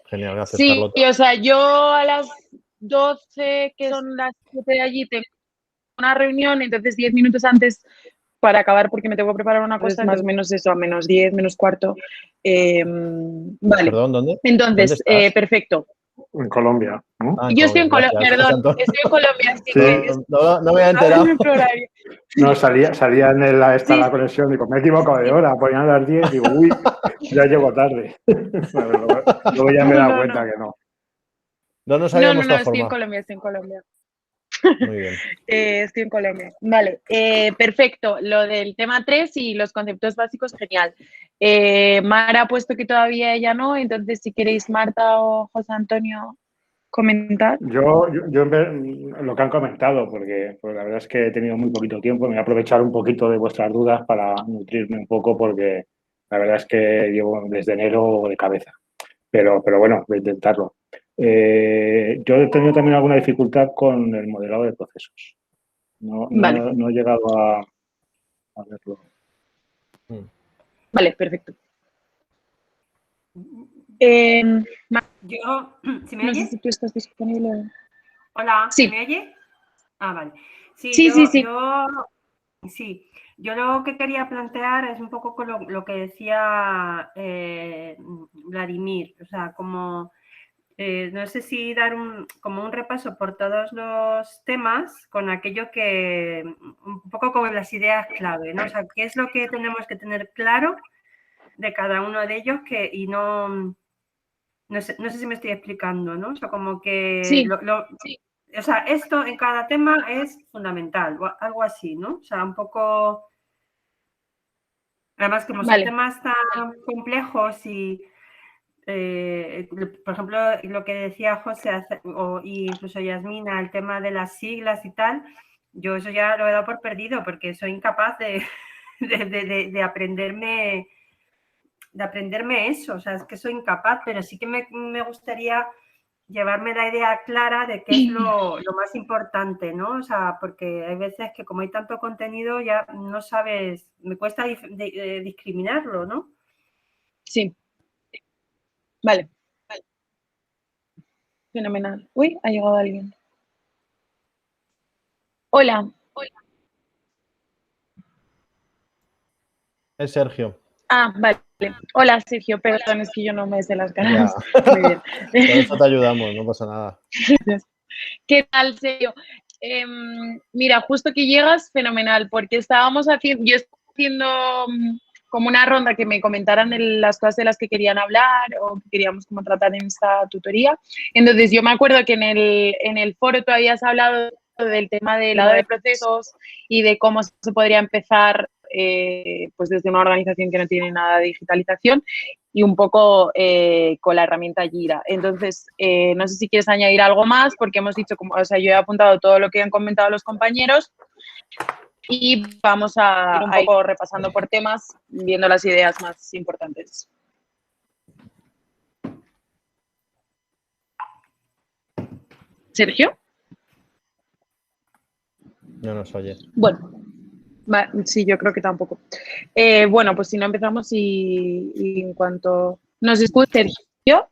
Genial, gracias, sí, Carlota. o sea, yo a las 12, que son las 7 de allí, tengo una reunión, entonces 10 minutos antes para acabar, porque me tengo que preparar una cosa, más o menos eso, a menos 10, menos cuarto. Vale. Perdón, ¿dónde? Entonces, ¿Dónde estás? perfecto. En Colombia, ¿no? Ah, en Yo estoy en Colombia, Colombia, gracias, perdón, Antonio. estoy en Colombia, sí, Sí. No me había enterado. No, salía en la Sí. conexión, digo, me he equivocado de hora, ponían las 10, digo, uy, ya llego tarde. Luego ya me he dado cuenta que no. No nos habíamos estoy en formado. Colombia, estoy en Colombia. Muy bien. Estoy en Colombia. Vale, perfecto. Lo del tema 3 y los conceptos básicos, genial. Mara ha puesto que todavía ella no, entonces si queréis Marta o José Antonio comentar. Yo lo que han comentado, porque pues, la verdad es que he tenido muy poquito tiempo, me voy a aprovechar un poquito de vuestras dudas para nutrirme un poco, porque la verdad es que llevo desde enero de cabeza. Pero bueno, voy a intentarlo. Yo he tenido también alguna dificultad con el modelado de procesos. Vale. No he llegado a verlo. Vale, perfecto. Yo, ¿se me no oye? sé si tú estás disponible. Hola, sí. ¿se me oye? Ah, vale. Sí. Yo lo que quería plantear es un poco con lo que decía Vladimir, o sea, como no sé si dar como un repaso por todos los temas con aquello que, un poco como las ideas clave, ¿no? O sea, qué es lo que tenemos que tener claro de cada uno de ellos y no sé si me estoy explicando, ¿no? O sea, como que sí. O sea, esto en cada tema es fundamental, o algo así, ¿no? O sea, un poco... Además, como son temas tan complejos y, por ejemplo, lo que decía José o incluso Yasmina, el tema de las siglas y tal, yo eso ya lo he dado por perdido porque soy incapaz de aprenderme eso. O sea, es que soy incapaz, pero sí que me gustaría llevarme la idea clara de qué es lo más importante, ¿no? O sea, porque hay veces que como hay tanto contenido ya no sabes, me cuesta discriminarlo, ¿no? Sí. Vale. Fenomenal. Uy, ha llegado alguien. Hola. Es Sergio. Ah, vale. Hola, Sergio, perdón, es que yo no me sé las caras. Ya. Muy bien. Por eso te ayudamos, no pasa nada. ¿Qué tal, Sergio? Mira, justo que llegas, fenomenal, porque estábamos haciendo, yo estoy haciendo como una ronda que me comentaran las cosas de las que querían hablar o que queríamos como tratar en esta tutoría. Entonces, yo me acuerdo que en el foro tú habías hablado del tema del lado de procesos y de cómo se podría empezar pues desde una organización que no tiene nada de digitalización y un poco con la herramienta Jira. Entonces, no sé si quieres añadir algo más, porque hemos dicho, o sea, yo he apuntado todo lo que han comentado los compañeros y vamos a ir un poco repasando por temas, viendo las ideas más importantes. ¿Sergio? No nos oye. Bueno, sí, yo creo que tampoco. Bueno, pues si no empezamos y en cuanto nos escuche Sergio,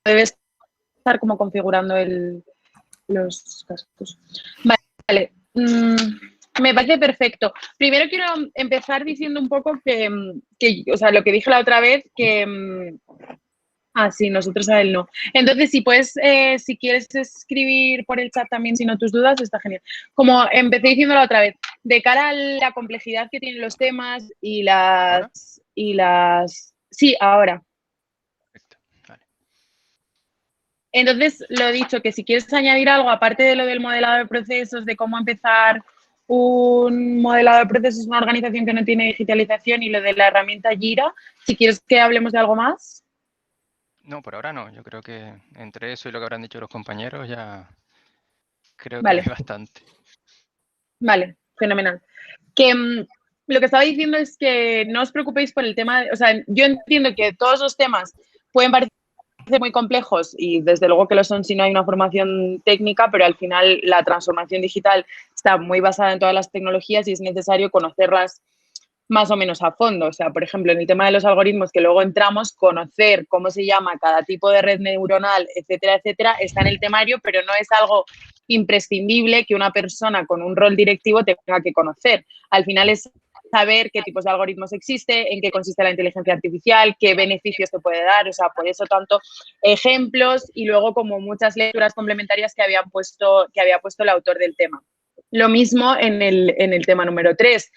debe estar como configurando los cascos. Vale. Me parece perfecto. Primero quiero empezar diciendo un poco que, o sea, lo que dije la otra vez, que... sí, nosotros a él no. Entonces, si puedes, si quieres escribir por el chat también, si no tus dudas, está genial. Como empecé diciendo la otra vez, de cara a la complejidad que tienen los temas y las... Sí, ahora. Perfecto, vale. Entonces, lo he dicho, que si quieres añadir algo, aparte de lo del modelado de procesos, de cómo empezar un modelado de procesos, una organización que no tiene digitalización y lo de la herramienta Jira, si quieres que hablemos de algo más. No, por ahora no. Yo creo que entre eso y lo que habrán dicho los compañeros ya creo que Vale. hay bastante. Vale, fenomenal. Que lo que estaba diciendo es que no os preocupéis por el tema, o sea, yo entiendo que todos los temas pueden parecer muy complejos y desde luego que lo son si no hay una formación técnica, pero al final la transformación digital está muy basada en todas las tecnologías y es necesario conocerlas más o menos a fondo. O sea, por ejemplo, en el tema de los algoritmos que luego entramos, conocer cómo se llama cada tipo de red neuronal, etcétera, etcétera, está en el temario, pero no es algo imprescindible que una persona con un rol directivo tenga que conocer. Al final es saber qué tipos de algoritmos existe, en qué consiste la inteligencia artificial, qué beneficios te puede dar, o sea, por eso tanto ejemplos y luego como muchas lecturas complementarias que había puesto el autor del tema. Lo mismo en el tema número 3.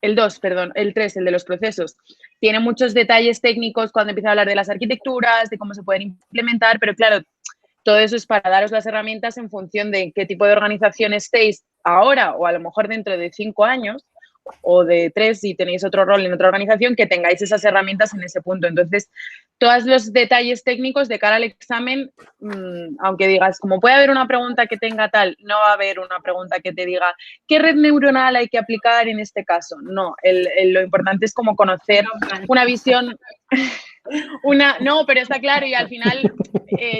El 2, perdón, el 3, el de los procesos. Tiene muchos detalles técnicos cuando empieza a hablar de las arquitecturas, de cómo se pueden implementar, pero claro, todo eso es para daros las herramientas en función de qué tipo de organización estéis ahora o a lo mejor dentro de 5 años o de 3 si tenéis otro rol en otra organización, que tengáis esas herramientas en ese punto. Entonces, todos los detalles técnicos de cara al examen, aunque digas, como puede haber una pregunta que tenga tal, no va a haber una pregunta que te diga ¿qué red neuronal hay que aplicar en este caso? No, lo importante es como conocer una visión... No, pero está claro y al final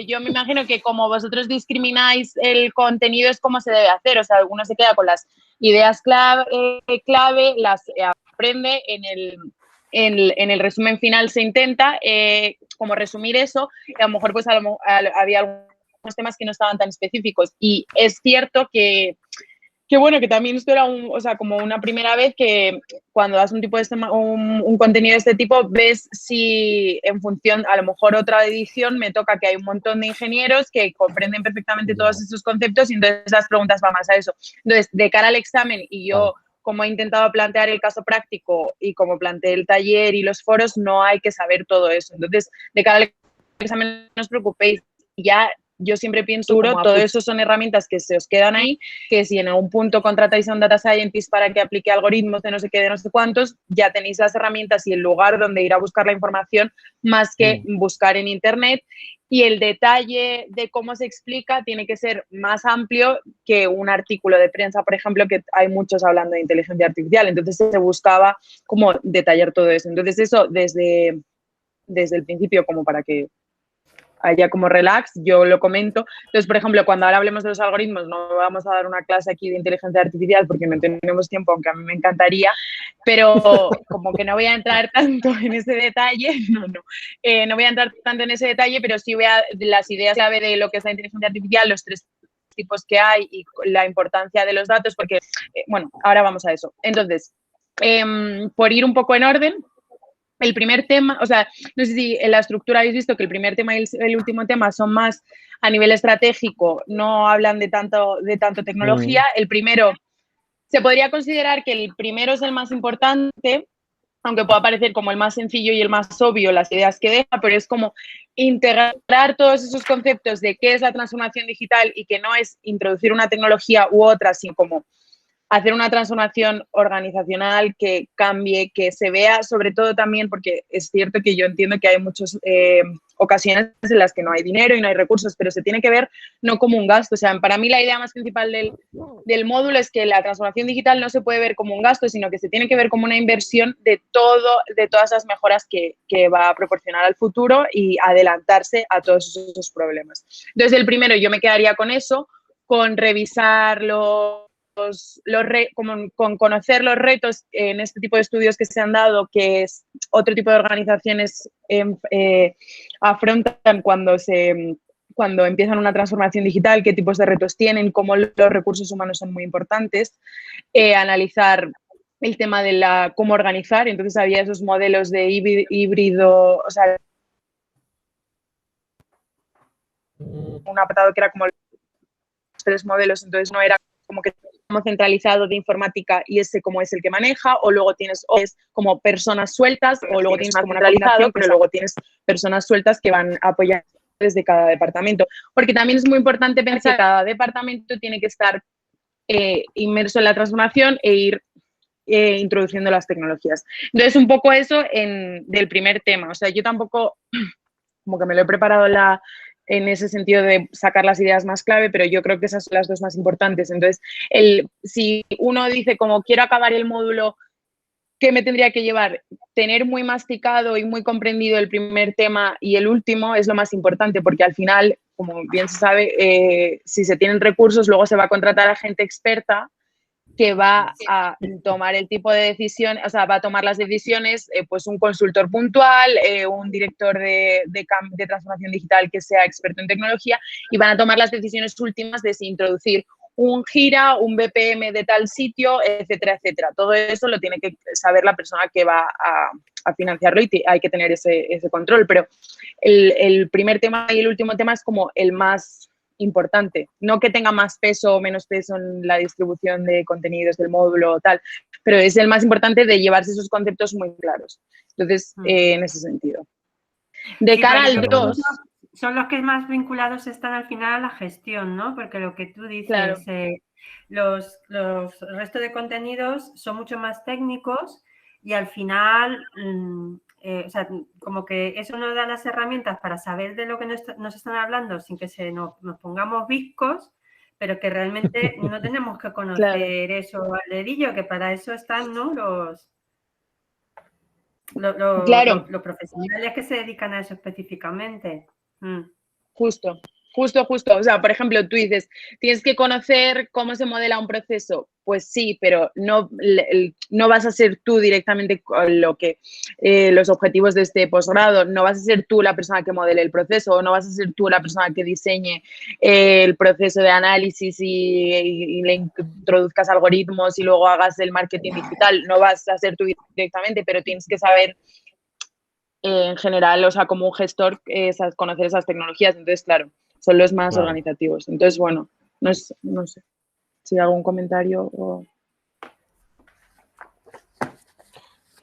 yo me imagino que como vosotros discrimináis el contenido es como se debe hacer, o sea, uno se queda con las ideas clave las aprende en el resumen final se intenta como resumir eso y a lo mejor pues había algunos temas que no estaban tan específicos y es cierto que bueno, que también esto era como una primera vez que cuando das un tipo de un contenido de este tipo, ves si en función, a lo mejor otra edición me toca que hay un montón de ingenieros que comprenden perfectamente todos esos conceptos y entonces las preguntas van más a eso. Entonces, de cara al examen y yo, como he intentado plantear el caso práctico y como planteé el taller y los foros, no hay que saber todo eso. Entonces, de cara al examen no os preocupéis, ya... Yo siempre pienso, todo eso son herramientas que se os quedan ahí, que si en algún punto contratáis a un data scientist para que aplique algoritmos de no sé qué, de no sé cuántos, ya tenéis las herramientas y el lugar donde ir a buscar la información más que buscar en internet. Y el detalle de cómo se explica tiene que ser más amplio que un artículo de prensa, por ejemplo, que hay muchos hablando de inteligencia artificial. Entonces se buscaba como detallar todo eso. Entonces eso desde el principio como para que haya como relax, yo lo comento. Entonces, por ejemplo, cuando ahora hablemos de los algoritmos, no vamos a dar una clase aquí de inteligencia artificial porque no tenemos tiempo, aunque a mí me encantaría, pero como que no voy a entrar tanto en ese detalle, no voy a entrar tanto en ese detalle, pero sí voy a las ideas clave de lo que es la inteligencia artificial, los 3 tipos que hay y la importancia de los datos, porque, bueno, ahora vamos a eso. Entonces, por ir un poco en orden, el primer tema, o sea, no sé si en la estructura habéis visto que el primer tema y el último tema son más a nivel estratégico, no hablan de tanto tecnología. El primero, se podría considerar que el primero es el más importante, aunque pueda parecer como el más sencillo y el más obvio las ideas que deja, pero es como integrar todos esos conceptos de qué es la transformación digital y que no es introducir una tecnología u otra, sino como hacer una transformación organizacional que cambie, que se vea, sobre todo también, porque es cierto que yo entiendo que hay muchas ocasiones en las que no hay dinero y no hay recursos, pero se tiene que ver no como un gasto. O sea, para mí la idea más principal del módulo es que la transformación digital no se puede ver como un gasto, sino que se tiene que ver como una inversión de todas las mejoras que va a proporcionar al futuro y adelantarse a todos esos problemas. Entonces, el primero, yo me quedaría con eso, con revisar con conocer los retos en este tipo de estudios que se han dado, que es otro tipo de organizaciones afrontan cuando empiezan una transformación digital, qué tipos de retos tienen, cómo los recursos humanos son muy importantes, analizar el tema de cómo organizar. Entonces había esos modelos de híbrido, o sea, un apartado que era como los 3 modelos, entonces no era como que centralizado de informática y ese como es el que maneja, o luego tienes como personas sueltas, o luego tienes como una combinación, pero luego tienes personas sueltas que van a apoyar desde cada departamento. Porque también es muy importante pensar que cada departamento tiene que estar inmerso en la transformación e ir introduciendo las tecnologías. Entonces, un poco eso del primer tema. O sea, yo tampoco como que me lo he preparado en ese sentido de sacar las ideas más clave, pero yo creo que esas son las 2 más importantes. Entonces, si uno dice como quiero acabar el módulo, ¿qué me tendría que llevar? Tener muy masticado y muy comprendido el primer tema y el último es lo más importante, porque al final, como bien se sabe, si se tienen recursos, luego se va a contratar a gente experta que va a tomar el tipo de decisión, o sea, va a tomar las decisiones, pues un consultor puntual, un director de transformación digital que sea experto en tecnología, y van a tomar las decisiones últimas de si introducir un gira, un BPM de tal sitio, etcétera, etcétera. Todo eso lo tiene que saber la persona que va a financiarlo, y hay que tener ese control. Pero el primer tema y el último tema es como el más importante, no que tenga más peso o menos peso en la distribución de contenidos del módulo o tal, pero es el más importante de llevarse esos conceptos muy claros. Entonces, en ese sentido. De cara al 2... Son los que más vinculados están al final a la gestión, ¿no? Porque lo que tú dices, claro, los restos de contenidos son mucho más técnicos y al final, o sea, como que eso nos da las herramientas para saber de lo que nos están hablando sin que nos pongamos viscos, pero que realmente no tenemos que conocer claro. Eso al dedillo, que para eso están, ¿no? Claro. Los profesionales que se dedican a eso específicamente. Justo. O sea, por ejemplo, tú dices, ¿tienes que conocer cómo se modela un proceso? Pues sí, pero no vas a ser tú directamente con lo que los objetivos de este posgrado, no vas a ser tú la persona que modele el proceso, o no vas a ser tú la persona que diseñe el proceso de análisis y le introduzcas algoritmos y luego hagas el marketing digital. No vas a ser tú directamente, pero tienes que saber en general, o sea, como un gestor, conocer esas tecnologías. Entonces, claro, son los más organizativos. Entonces, bueno, no sé si hago un comentario o...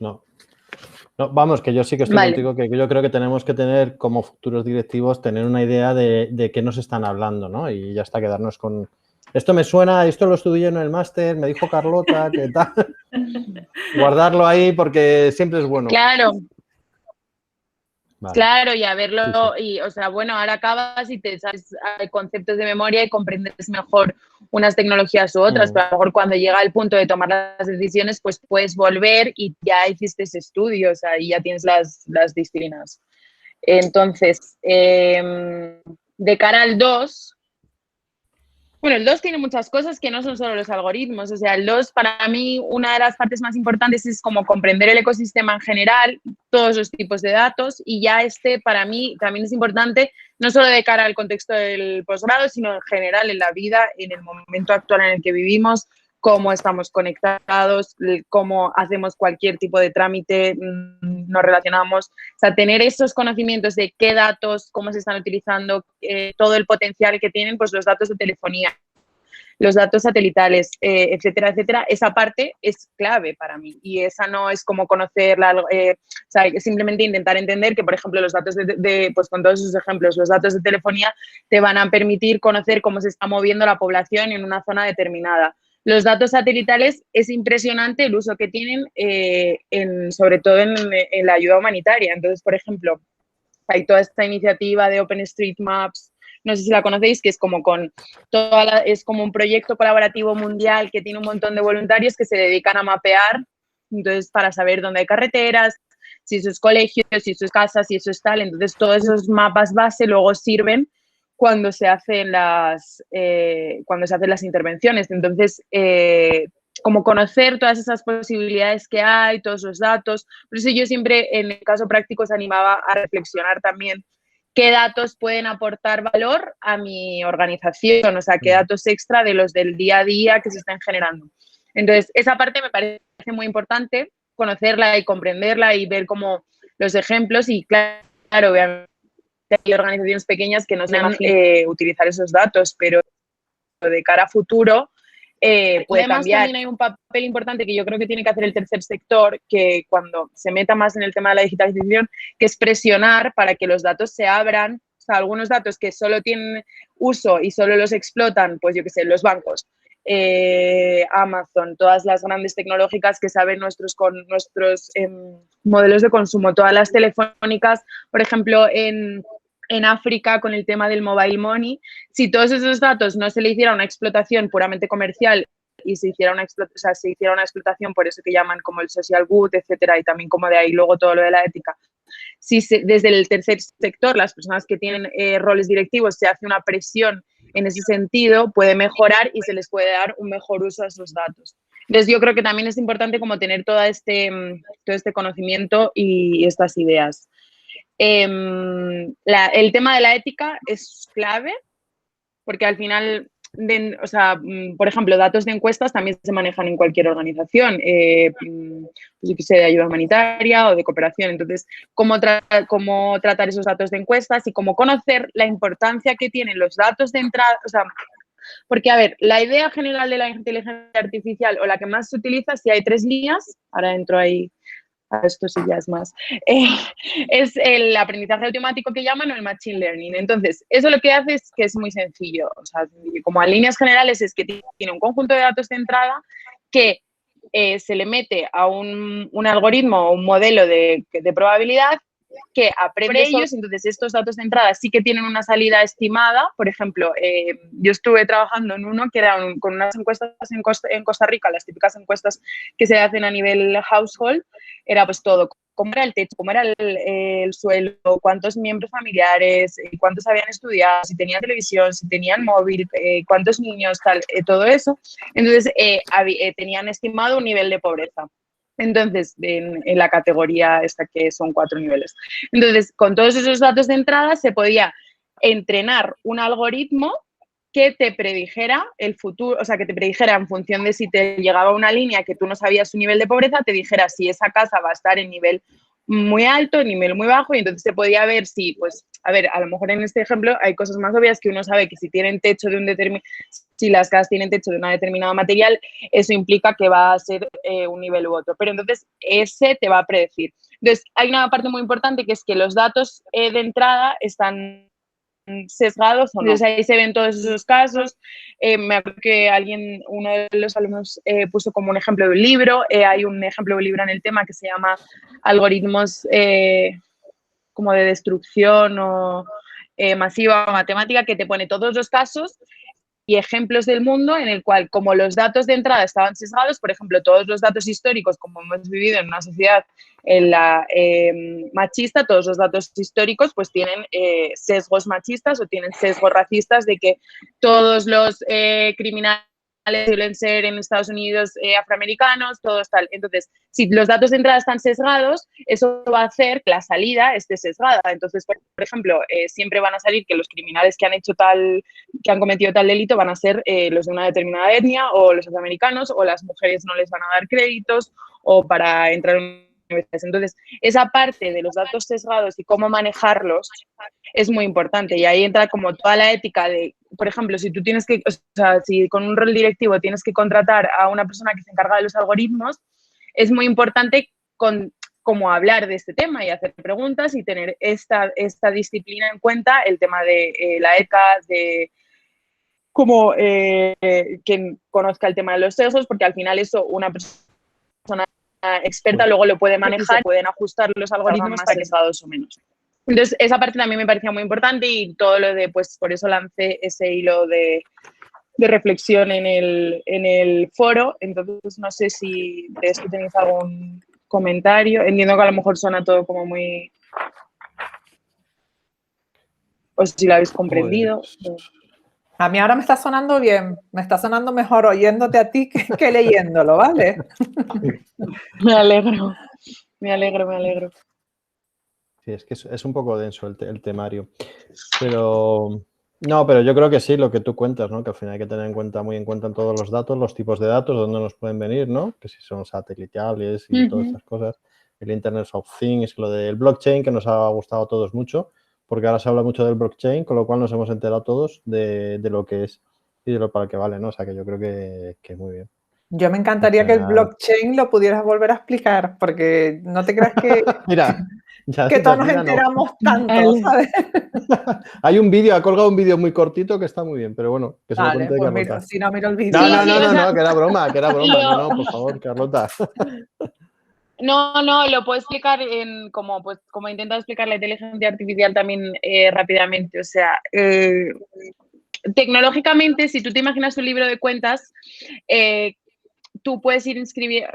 No, vamos, que yo sí que estoy contigo, que yo creo que tenemos que tener como futuros directivos, tener una idea de qué nos están hablando, ¿no? Y ya está, quedarnos con... Esto me suena, esto lo estudié en el máster, me dijo Carlota, ¿qué tal? Guardarlo ahí porque siempre es bueno. Claro. Vale. Claro, y a verlo, sí. Y, o sea, bueno, ahora acabas y te sabes conceptos de memoria y comprendes mejor unas tecnologías u otras, pero a lo mejor cuando llega el punto de tomar las decisiones, pues puedes volver y ya hiciste ese estudio, o sea, y ya tienes las disciplinas. Entonces, de cara al 2, bueno, el 2 tiene muchas cosas que no son solo los algoritmos. O sea, el 2, para mí, una de las partes más importantes es como comprender el ecosistema en general, todos los tipos de datos, y ya para mí, también es importante, no solo de cara al contexto del posgrado, sino en general en la vida, en el momento actual en el que vivimos, cómo estamos conectados, cómo hacemos cualquier tipo de trámite, nos relacionamos. O sea, tener esos conocimientos de qué datos, cómo se están utilizando, todo el potencial que tienen, pues los datos de telefonía, los datos satelitales, etcétera, etcétera. Esa parte es clave para mí y esa no es como conocerla, o sea, simplemente intentar entender que, por ejemplo, los datos pues con todos esos ejemplos, los datos de telefonía te van a permitir conocer cómo se está moviendo la población en una zona determinada. Los datos satelitales es impresionante el uso que tienen, sobre todo en la ayuda humanitaria. Entonces, por ejemplo, hay toda esta iniciativa de OpenStreetMaps, no sé si la conocéis, que es como es como un proyecto colaborativo mundial que tiene un montón de voluntarios que se dedican a mapear, entonces para saber dónde hay carreteras, si eso es colegios, si eso es casas, si eso es tal. Entonces todos esos mapas base luego sirven cuando se hacen las intervenciones. Entonces, como conocer todas esas posibilidades que hay, todos los datos. Por eso yo siempre, en el caso práctico, os animaba a reflexionar también qué datos pueden aportar valor a mi organización, o sea, qué datos extra de los del día a día que se están generando. Entonces, esa parte me parece muy importante, conocerla y comprenderla y ver como los ejemplos y, claro, obviamente, hay organizaciones pequeñas que no saben utilizar esos datos, pero de cara a futuro puede además cambiar. También hay un papel importante que yo creo que tiene que hacer el tercer sector, que cuando se meta más en el tema de la digitalización, que es presionar para que los datos se abran. O sea, algunos datos que solo tienen uso y solo los explotan, pues yo qué sé, los bancos, Amazon, todas las grandes tecnológicas que saben nuestros modelos de consumo, todas las telefónicas, por ejemplo, en África con el tema del mobile money, si todos esos datos no se le hiciera una explotación puramente comercial y se hiciera una explotación por eso que llaman como el social good, etcétera, y también como de ahí luego todo lo de la ética, si desde el tercer sector, las personas que tienen roles directivos, se hace una presión en ese sentido puede mejorar y se les puede dar un mejor uso a esos datos. Entonces, yo creo que también es importante como tener todo este conocimiento y estas ideas. El tema de la ética es clave porque al final, o sea, por ejemplo, datos de encuestas también se manejan en cualquier organización, pues yo que sé, de ayuda humanitaria o de cooperación. Entonces, cómo tratar esos datos de encuestas y cómo conocer la importancia que tienen los datos de entrada, o sea, porque, a ver, la idea general de la inteligencia artificial o la que más se utiliza, si hay 3 líneas, ahora entro ahí a esto sí ya es más, es el aprendizaje automático que llaman o el machine learning. Entonces, eso lo que hace es que es muy sencillo, o sea, como a líneas generales es que tiene un conjunto de datos de entrada que se le mete a un algoritmo o un modelo de probabilidad que aprende ellos. Entonces estos datos de entrada sí que tienen una salida estimada. Por ejemplo, yo estuve trabajando en uno que era con unas encuestas en Costa Rica, las típicas encuestas que se hacen a nivel household, era pues todo, cómo era el techo, cómo era el suelo, cuántos miembros familiares, cuántos habían estudiado, si tenían televisión, si tenían móvil, cuántos niños, tal, todo eso. Entonces tenían estimado un nivel de pobreza. Entonces, en la categoría esta que son 4 niveles. Entonces, con todos esos datos de entrada se podía entrenar un algoritmo que te predijera el futuro, o sea, que te predijera en función de si te llegaba una línea que tú no sabías su nivel de pobreza, te dijera si esa casa va a estar en nivel muy alto, en nivel muy bajo, y entonces se podía ver si, pues, a ver, a lo mejor en este ejemplo hay cosas más obvias que uno sabe que si tienen techo de un determinado, si las casas tienen techo de una determinada material, eso implica que va a ser un nivel u otro, pero entonces ese te va a predecir. Entonces, hay una parte muy importante que es que los datos de entrada están sesgados o no. Entonces ahí se ven todos esos casos. Me acuerdo que uno de los alumnos puso como un ejemplo de un libro. Hay un ejemplo de un libro en el tema que se llama Algoritmos como de destrucción o masiva o matemática, que te pone todos los casos y ejemplos del mundo en el cual, como los datos de entrada estaban sesgados, por ejemplo, todos los datos históricos, como hemos vivido en una sociedad machista, todos los datos históricos pues tienen sesgos machistas o tienen sesgos racistas de que todos los criminales suelen ser en Estados Unidos afroamericanos, todos tal. Entonces, si los datos de entrada están sesgados, eso va a hacer que la salida esté sesgada. Entonces, por ejemplo, siempre van a salir que los criminales que han cometido tal delito van a ser los de una determinada etnia o los afroamericanos, o las mujeres no les van a dar créditos o para entrar en universidades. Entonces, esa parte de los datos sesgados y cómo manejarlos es muy importante, y ahí entra como toda la ética de, por ejemplo, si tú tienes que, o sea, si con un rol directivo tienes que contratar a una persona que se encarga de los algoritmos, es muy importante como hablar de este tema y hacer preguntas y tener esta disciplina en cuenta, el tema de la ética, de como que conozca el tema de los sesgos, porque al final eso una persona experta luego lo puede manejar y pueden ajustar los algoritmos para que sesgados o menos. Entonces, esa parte también me parecía muy importante y todo lo de, pues por eso lancé ese hilo de reflexión en el foro. Entonces, no sé si de esto tenéis algún comentario. Entiendo que a lo mejor suena todo como muy... O si lo habéis comprendido. Pues, a mí ahora me está sonando bien, me está sonando mejor oyéndote a ti que leyéndolo, ¿vale? Me alegro, me alegro. Sí, es que es un poco denso el temario. Pero yo creo que sí, lo que tú cuentas, ¿no? Que al final hay que tener muy en cuenta todos los datos, los tipos de datos, dónde nos pueden venir, ¿no? Que si son satelitales y todas estas cosas. El Internet of Things, lo del blockchain, que nos ha gustado a todos mucho, porque ahora se habla mucho del blockchain, con lo cual nos hemos enterado todos de lo que es y de lo para qué vale, ¿no? O sea, que yo creo que muy bien. Yo me encantaría que el blockchain lo pudieras volver a explicar, porque no te creas que... Mira, que todos nos enteramos tanto, ¿sabes? Hay un vídeo, ha colgado un vídeo muy cortito que está muy bien, pero bueno, que se lo cuente pues Carlota. si no, miro el vídeo. No, que era broma. No, por favor, Carlota. No, lo puedo explicar como he intentado explicar la inteligencia artificial también rápidamente. O sea, tecnológicamente, si tú te imaginas un libro de cuentas, tú puedes ir inscribiendo,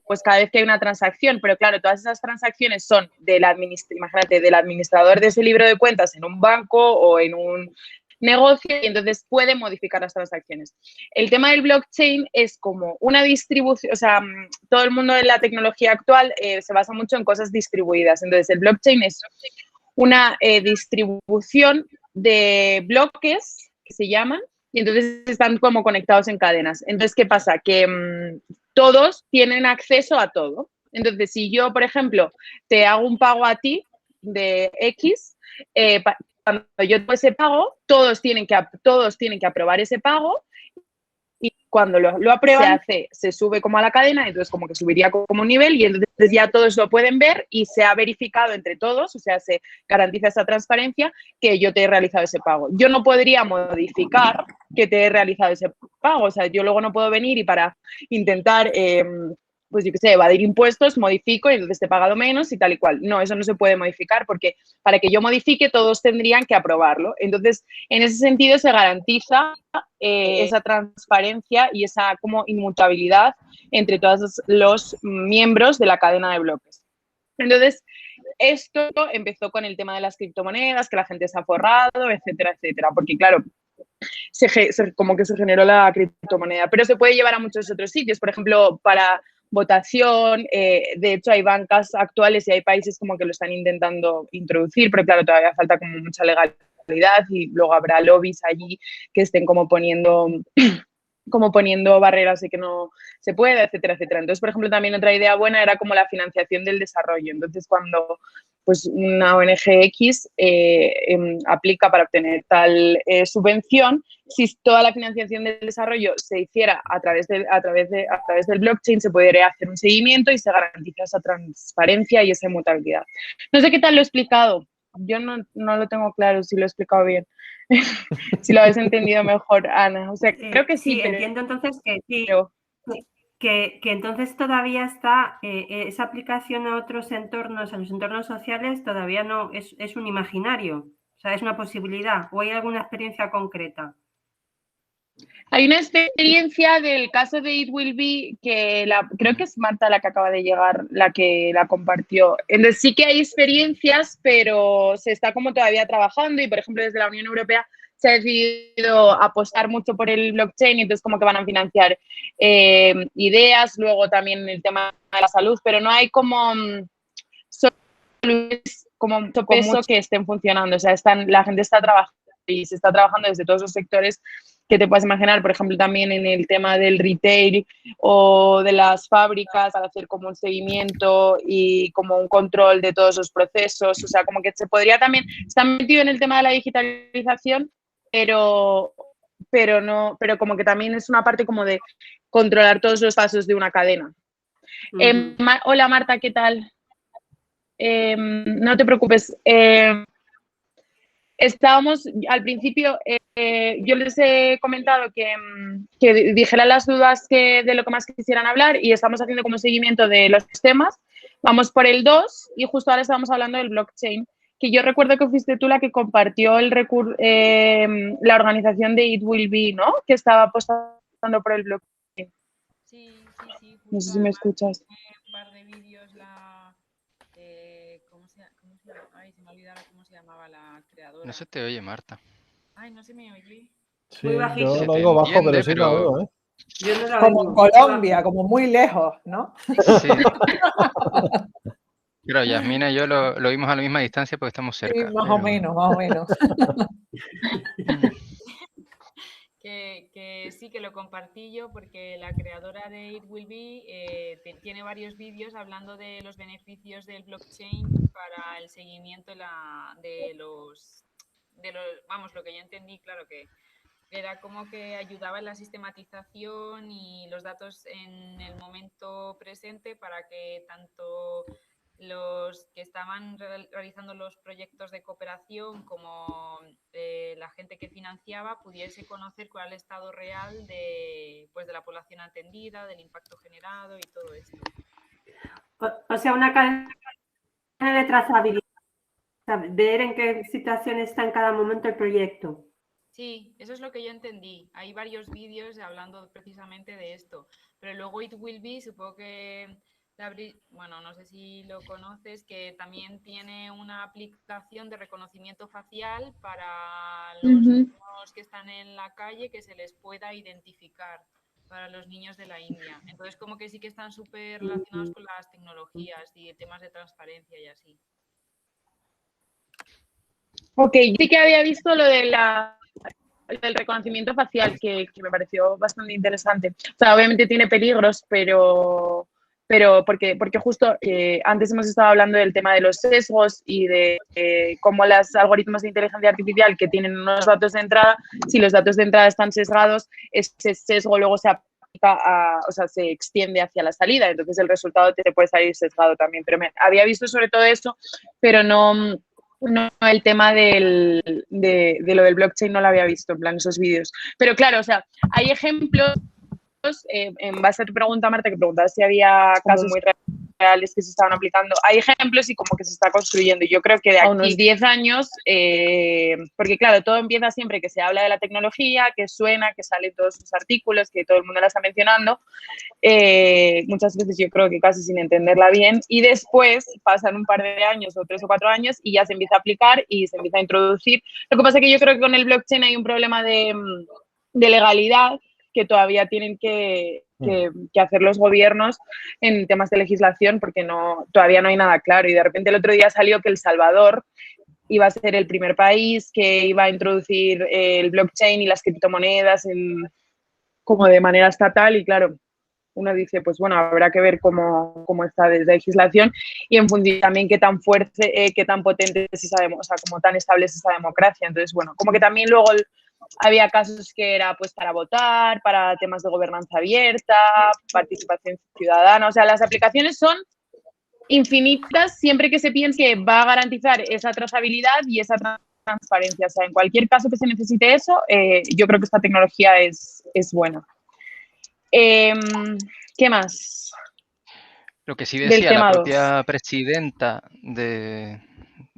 pues cada vez que hay una transacción, pero claro, todas esas transacciones son imagínate, del administrador de ese libro de cuentas en un banco o en un negocio, y entonces puede modificar las transacciones. El tema del blockchain es como una distribución, o sea, todo el mundo de la tecnología actual se basa mucho en cosas distribuidas. Entonces, el blockchain es una distribución de bloques que se llaman, y entonces están como conectados en cadenas. Entonces, ¿qué pasa? Que todos tienen acceso a todo. Entonces, si yo, por ejemplo, te hago un pago a ti de X, cuando yo tengo ese pago, todos tienen que aprobar ese pago, y cuando lo aprueban, se sube como a la cadena, entonces como que subiría como un nivel, y entonces ya todos lo pueden ver y se ha verificado entre todos, o sea, se garantiza esa transparencia que yo te he realizado ese pago. Yo no podría modificar que te he realizado ese pago, o sea, yo luego no puedo venir y para intentar pues yo qué sé, evadir impuestos, modifico y entonces te he pagado menos y tal y cual. No, eso no se puede modificar porque para que yo modifique todos tendrían que aprobarlo. Entonces, en ese sentido se garantiza esa transparencia y esa como inmutabilidad entre todos los miembros de la cadena de bloques. Entonces, esto empezó con el tema de las criptomonedas, que la gente se ha forrado, etcétera, etcétera, porque claro, como que se generó la criptomoneda, pero se puede llevar a muchos otros sitios, por ejemplo, para votación, de hecho hay bancas actuales y hay países como que lo están intentando introducir, pero claro, todavía falta como mucha legalidad y luego habrá lobbies allí que estén como poniendo barreras de que no se pueda, etcétera, etcétera. Entonces, por ejemplo, también otra idea buena era como la financiación del desarrollo. Entonces, cuando pues una ONG X aplica para obtener tal subvención, si toda la financiación del desarrollo se hiciera a través del blockchain, se podría hacer un seguimiento y se garantiza esa transparencia y esa inmutabilidad. No sé qué tal lo he explicado. Yo no lo tengo claro si lo he explicado bien. Si lo habéis entendido mejor, Ana. O sea, creo que sí, pero entiendo entonces que sí. Que entonces todavía está esa aplicación a otros entornos, a los entornos sociales, todavía no es un imaginario, o sea, es una posibilidad, o hay alguna experiencia concreta. Hay una experiencia del caso de It Will Be que creo que es Marta la que acaba de llegar, la que la compartió. Entonces sí que hay experiencias, pero se está como todavía trabajando y, por ejemplo, desde la Unión Europea se ha decidido apostar mucho por el blockchain y entonces como que van a financiar ideas, luego también el tema de la salud, pero no hay como mucho peso que estén funcionando. O sea, la gente está trabajando y se está trabajando desde todos los sectores que te puedas imaginar, por ejemplo, también en el tema del retail o de las fábricas, para hacer como un seguimiento y como un control de todos los procesos. O sea, como que se podría también, está metido en el tema de la digitalización, pero como que también es una parte como de controlar todos los pasos de una cadena. Hola Marta, ¿qué tal? No te preocupes. Estábamos al principio, yo les he comentado que dijeran las dudas de lo que más quisieran hablar y estamos haciendo como seguimiento de los temas. Vamos por el 2 y justo ahora estamos hablando del blockchain, que yo recuerdo que fuiste tú la que compartió la organización de It Will Be, ¿no? Que estaba apostando por el blockchain. Sí. No sé si me escuchas. Un par de vídeos ¿cómo se llama? Ay, se me ha olvidado cómo se llamaba la creadora. No se te oye, Marta. Ay, no se me oye. Sí, Muy bajito. yo lo oigo bajo, pero sí lo oigo, ¿eh? Yo no la Como oigo. en Colombia, como muy lejos, ¿no? Sí. Pero Yasmina y yo lo vimos a la misma distancia porque estamos cerca. Sí, más o menos. Que sí, que lo compartí yo porque la creadora de It Will Be tiene varios vídeos hablando de los beneficios del blockchain para el seguimiento de los, vamos, lo que yo entendí, claro que era como que ayudaba en la sistematización y los datos en el momento presente para que tanto los que estaban realizando los proyectos de cooperación como la gente que financiaba pudiese conocer cuál era el estado real de la población atendida, del impacto generado y todo esto. O sea, una cadena de trazabilidad, ver en qué situación está en cada momento el proyecto. Sí, eso es lo que yo entendí. Hay varios vídeos hablando precisamente de esto. Pero luego It Will Be, supongo que, bueno, no sé si lo conoces, que también tiene una aplicación de reconocimiento facial para los niños que están en la calle, que se les pueda identificar para los niños de la India. Entonces, como que sí que están súper relacionados con las tecnologías y temas de transparencia y así. Ok, sí que había visto lo de del reconocimiento facial, que me pareció bastante interesante. O sea, obviamente tiene peligros, pero porque justo antes hemos estado hablando del tema de los sesgos y de cómo los algoritmos de inteligencia artificial que tienen unos datos de entrada, si los datos de entrada están sesgados, ese sesgo luego se aplica o sea, se extiende hacia la salida, entonces el resultado te puede salir sesgado también. Pero había visto sobre todo eso, pero no el tema de lo del blockchain no lo había visto, en plan esos vídeos. Pero claro, o sea, hay ejemplos, en base a tu pregunta, Marta, que preguntabas si había casos muy reales que se estaban aplicando. Hay ejemplos y como que se está construyendo. Yo creo que de aquí a unos 10 años, porque claro, todo empieza siempre que se habla de la tecnología, que suena, que salen todos sus artículos, que todo el mundo la está mencionando. Muchas veces yo creo que casi sin entenderla bien, y después pasan un par de años o 3 o 4 años y ya se empieza a aplicar y se empieza a introducir. Lo que pasa es que yo creo que con el blockchain hay un problema de legalidad que todavía tienen que hacer los gobiernos en temas de legislación, porque todavía no hay nada claro. Y de repente el otro día salió que El Salvador iba a ser el primer país que iba a introducir el blockchain y las criptomonedas como de manera estatal, y claro, uno dice, pues bueno, habrá que ver cómo está desde legislación y en función también qué tan fuerte, qué tan potente es esa, o sea, cómo tan estable es esa democracia. Entonces, bueno, como que también luego había casos que era pues para votar, para temas de gobernanza abierta, participación ciudadana. O sea, las aplicaciones son infinitas siempre que se piense que va a garantizar esa trazabilidad y esa transparencia. O sea, en cualquier caso que se necesite eso, yo creo que esta tecnología es buena. ¿Qué más? Lo que sí decía la propia presidenta de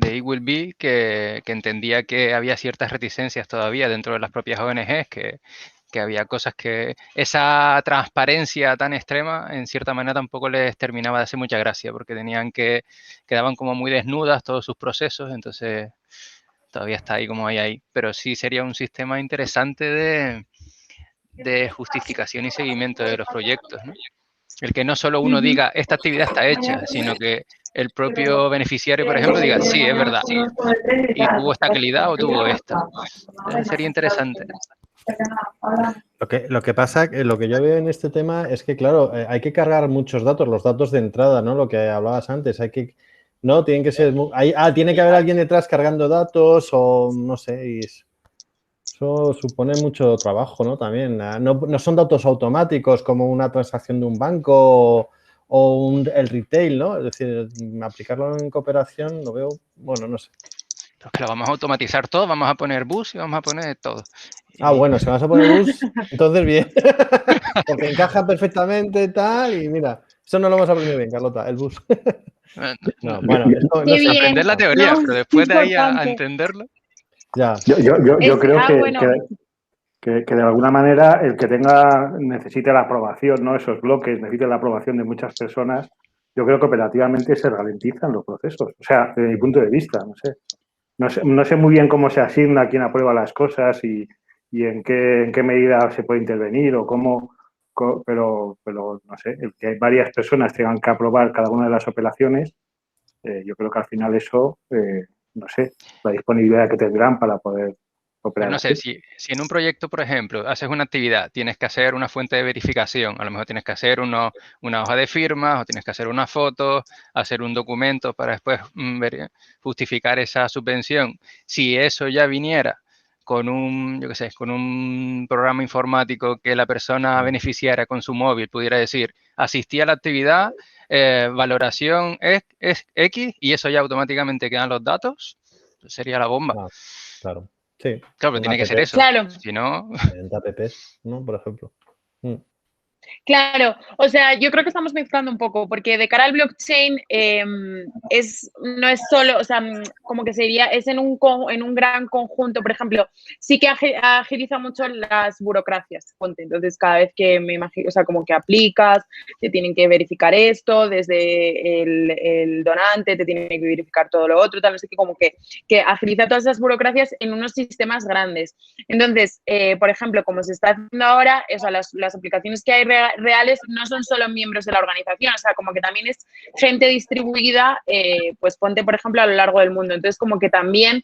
It Will Be, que entendía que había ciertas reticencias todavía dentro de las propias ONGs, que había cosas que esa transparencia tan extrema en cierta manera tampoco les terminaba de hacer mucha gracia, porque quedaban como muy desnudas todos sus procesos, entonces todavía está ahí como ahí. Pero sí sería un sistema interesante de justificación y seguimiento de los proyectos, ¿no? El que no solo uno diga, esta actividad está hecha, sino que el propio beneficiario, por ejemplo, diga, sí, es verdad, y tuvo esta calidad o tuvo esta. Sería interesante. Lo que pasa, lo que yo veo en este tema es que, claro, hay que cargar muchos datos, los datos de entrada, ¿no? Lo que hablabas antes, no, tienen que ser, tiene que haber alguien detrás cargando datos o no sé, y eso supone mucho trabajo, ¿no? También, no son datos automáticos como una transacción de un banco o el retail, ¿no? Es decir, aplicarlo en cooperación lo veo, bueno, no sé. Pues que lo vamos a automatizar todo, vamos a poner bus y vamos a poner todo. Bueno, si vas a poner bus, entonces bien. Porque encaja perfectamente tal y mira, eso no lo hemos aprendido bien, Carlota, el bus. No, bueno, esto no sé aprender la teoría, pero después de ahí a entenderlo. Ya. Yo creo que de alguna manera el que necesite la aprobación, ¿no? Esos bloques, necesite la aprobación de muchas personas, yo creo que operativamente se ralentizan los procesos. O sea, desde mi punto de vista, no sé muy bien cómo se asigna quién aprueba las cosas y en qué medida se puede intervenir o cómo, pero no sé, el que varias personas tengan que aprobar cada una de las operaciones, yo creo que al final eso, no sé, la disponibilidad que tendrán para poder operar. Pero no sé, si en un proyecto, por ejemplo, haces una actividad, tienes que hacer una fuente de verificación, a lo mejor tienes que hacer una hoja de firmas o tienes que hacer una foto, hacer un documento para después justificar esa subvención. Si eso ya viniera con con un programa informático que la persona beneficiaria con su móvil pudiera decir, asistí a la actividad, valoración es X, y eso ya automáticamente quedan los datos, sería la bomba. Claro. Sí. Claro, pero tiene que ser eso. Claro. Si no... En apps, ¿no? Por ejemplo. Claro, o sea, yo creo que estamos mezclando un poco, porque de cara al blockchain no es solo, o sea, como que sería, es en un gran conjunto, por ejemplo, sí que agiliza mucho las burocracias, ponte, entonces cada vez que me imagino, o sea, como que aplicas, te tienen que verificar esto, desde el donante, te tienen que verificar todo lo otro, tal, no sé qué, como que agiliza todas esas burocracias en unos sistemas grandes. Entonces, por ejemplo, como se está haciendo ahora, o sea, las aplicaciones que hay reales no son solo miembros de la organización, o sea, como que también es gente distribuida, pues ponte, por ejemplo, a lo largo del mundo. Entonces, como que también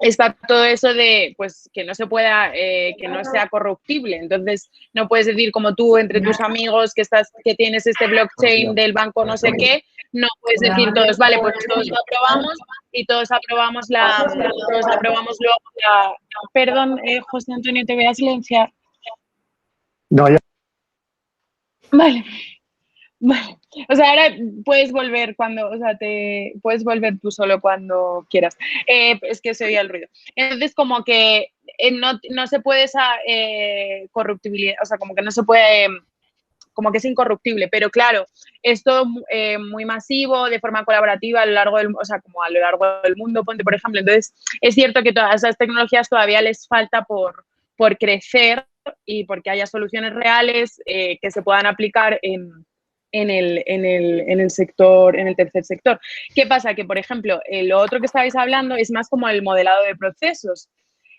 está todo eso de, pues, que no se pueda, que no sea corruptible. Entonces, no puedes decir como tú entre tus amigos que tienes este blockchain del banco no sé qué, no puedes decir todos, vale, pues todos lo aprobamos y todos aprobamos luego la... Perdón, José Antonio, te voy a silenciar. No, ya. Vale. O sea, ahora puedes volver puedes volver tú solo cuando quieras. Es que se oía el ruido. Entonces, como que no se puede esa corruptibilidad, o sea, como que no se puede, como que es incorruptible, pero claro, es todo muy masivo, de forma colaborativa a lo largo del, o sea, como a lo largo del mundo, ponte, por ejemplo. Entonces, es cierto que todas esas tecnologías todavía les falta por crecer y porque haya soluciones reales que se puedan aplicar en el sector, en el tercer sector. ¿Qué pasa? Que, por ejemplo, lo otro que estabais hablando es más como el modelado de procesos.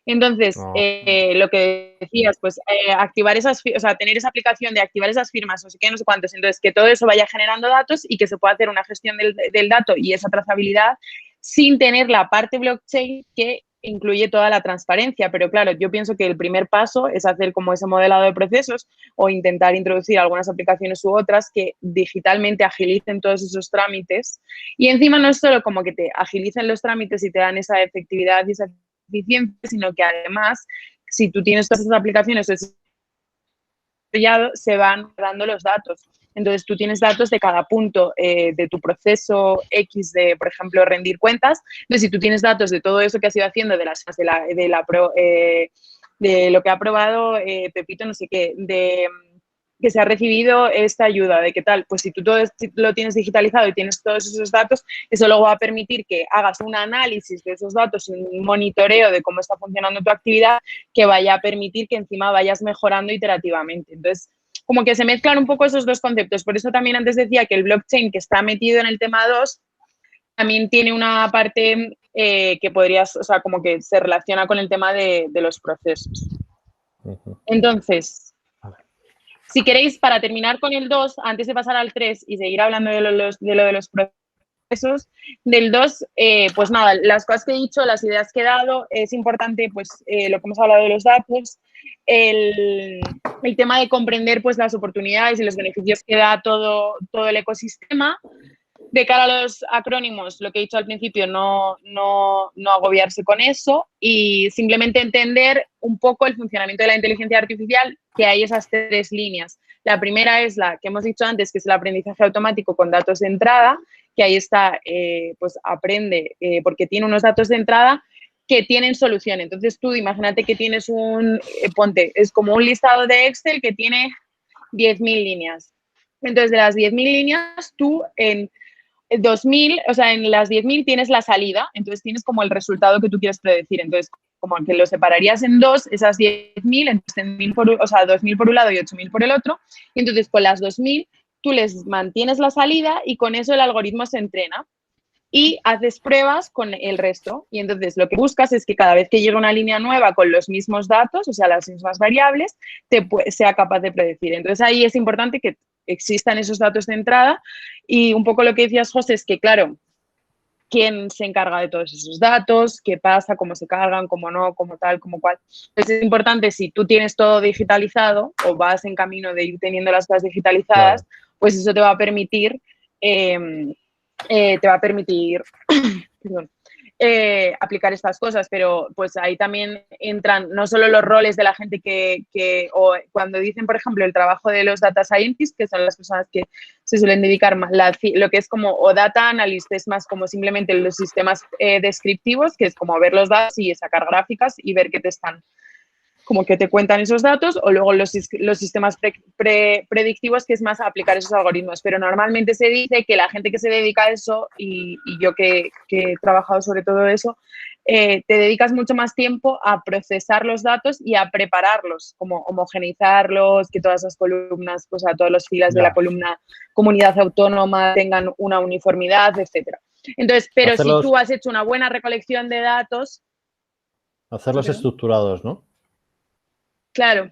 Entonces, lo que decías, pues activar esas, o sea, tener esa aplicación de activar esas firmas, no sé qué, no sé cuántos, entonces que todo eso vaya generando datos y que se pueda hacer una gestión del dato y esa trazabilidad sin tener la parte blockchain que incluye toda la transparencia, pero claro, yo pienso que el primer paso es hacer como ese modelado de procesos o intentar introducir algunas aplicaciones u otras que digitalmente agilicen todos esos trámites y encima no es solo como que te agilicen los trámites y te dan esa efectividad y esa eficiencia, sino que además, si tú tienes todas esas aplicaciones, se van dando los datos. Entonces, tú tienes datos de cada punto de tu proceso X de, por ejemplo, rendir cuentas. Entonces, si tú tienes datos de todo eso que has ido haciendo, de lo que ha aprobado Pepito, no sé qué, de que se ha recibido esta ayuda, de qué tal, pues si tú todo lo tienes digitalizado y tienes todos esos datos, eso luego va a permitir que hagas un análisis de esos datos, un monitoreo de cómo está funcionando tu actividad, que vaya a permitir que encima vayas mejorando iterativamente. Entonces, como que se mezclan un poco esos dos conceptos. Por eso también antes decía que el blockchain que está metido en el tema 2 también tiene una parte que podrías, o sea, como que se relaciona con el tema de los procesos. Entonces, si queréis, para terminar con el 2, antes de pasar al 3 y seguir hablando de lo de los procesos, del 2, pues nada, las cosas que he dicho, las ideas que he dado, es importante, pues, lo que hemos hablado de los datos, el tema de comprender, pues, las oportunidades y los beneficios que da todo el ecosistema. De cara a los acrónimos, lo que he dicho al principio, no agobiarse con eso y simplemente entender un poco el funcionamiento de la inteligencia artificial, que hay esas 3 líneas. La primera es la que hemos dicho antes, que es el aprendizaje automático con datos de entrada, que ahí está, pues aprende porque tiene unos datos de entrada que tienen solución. Entonces tú imagínate que tienes ponte, es como un listado de Excel que tiene 10.000 líneas. Entonces de las 10.000 líneas, tú en 2.000, o sea, en las 10.000 tienes la salida, entonces tienes como el resultado que tú quieres predecir. Entonces, como que lo separarías en 2, esas 10.000, entonces 2.000 por un lado y 8.000 por el otro. Y entonces con las 2.000 tú les mantienes la salida y con eso el algoritmo se entrena y haces pruebas con el resto. Y entonces lo que buscas es que cada vez que llegue una línea nueva con los mismos datos, o sea, las mismas variables, sea capaz de predecir. Entonces ahí es importante que existan esos datos de entrada y un poco lo que decías, José, es que, claro, quién se encarga de todos esos datos, qué pasa, cómo se cargan, cómo no, cómo tal, cómo cual. Entonces es importante, si tú tienes todo digitalizado o vas en camino de ir teniendo las cosas digitalizadas, claro, pues eso te va a permitir, perdón, aplicar estas cosas, pero pues ahí también entran no solo los roles de la gente o cuando dicen, por ejemplo, el trabajo de los data scientists, que son las personas que se suelen dedicar más, lo que es como, o data analyst es más como simplemente los sistemas descriptivos, que es como ver los datos y sacar gráficas y ver qué te están como que te cuentan esos datos, o luego los sistemas predictivos, que es más aplicar esos algoritmos. Pero normalmente se dice que la gente que se dedica a eso, y yo que he trabajado sobre todo eso, te dedicas mucho más tiempo a procesar los datos y a prepararlos, como homogeneizarlos, que todas las columnas, pues a todas las filas de la columna comunidad autónoma tengan una uniformidad, etcétera. Entonces, pero si tú has hecho una buena recolección de datos... Hacerlos estructurados, ¿no? Claro,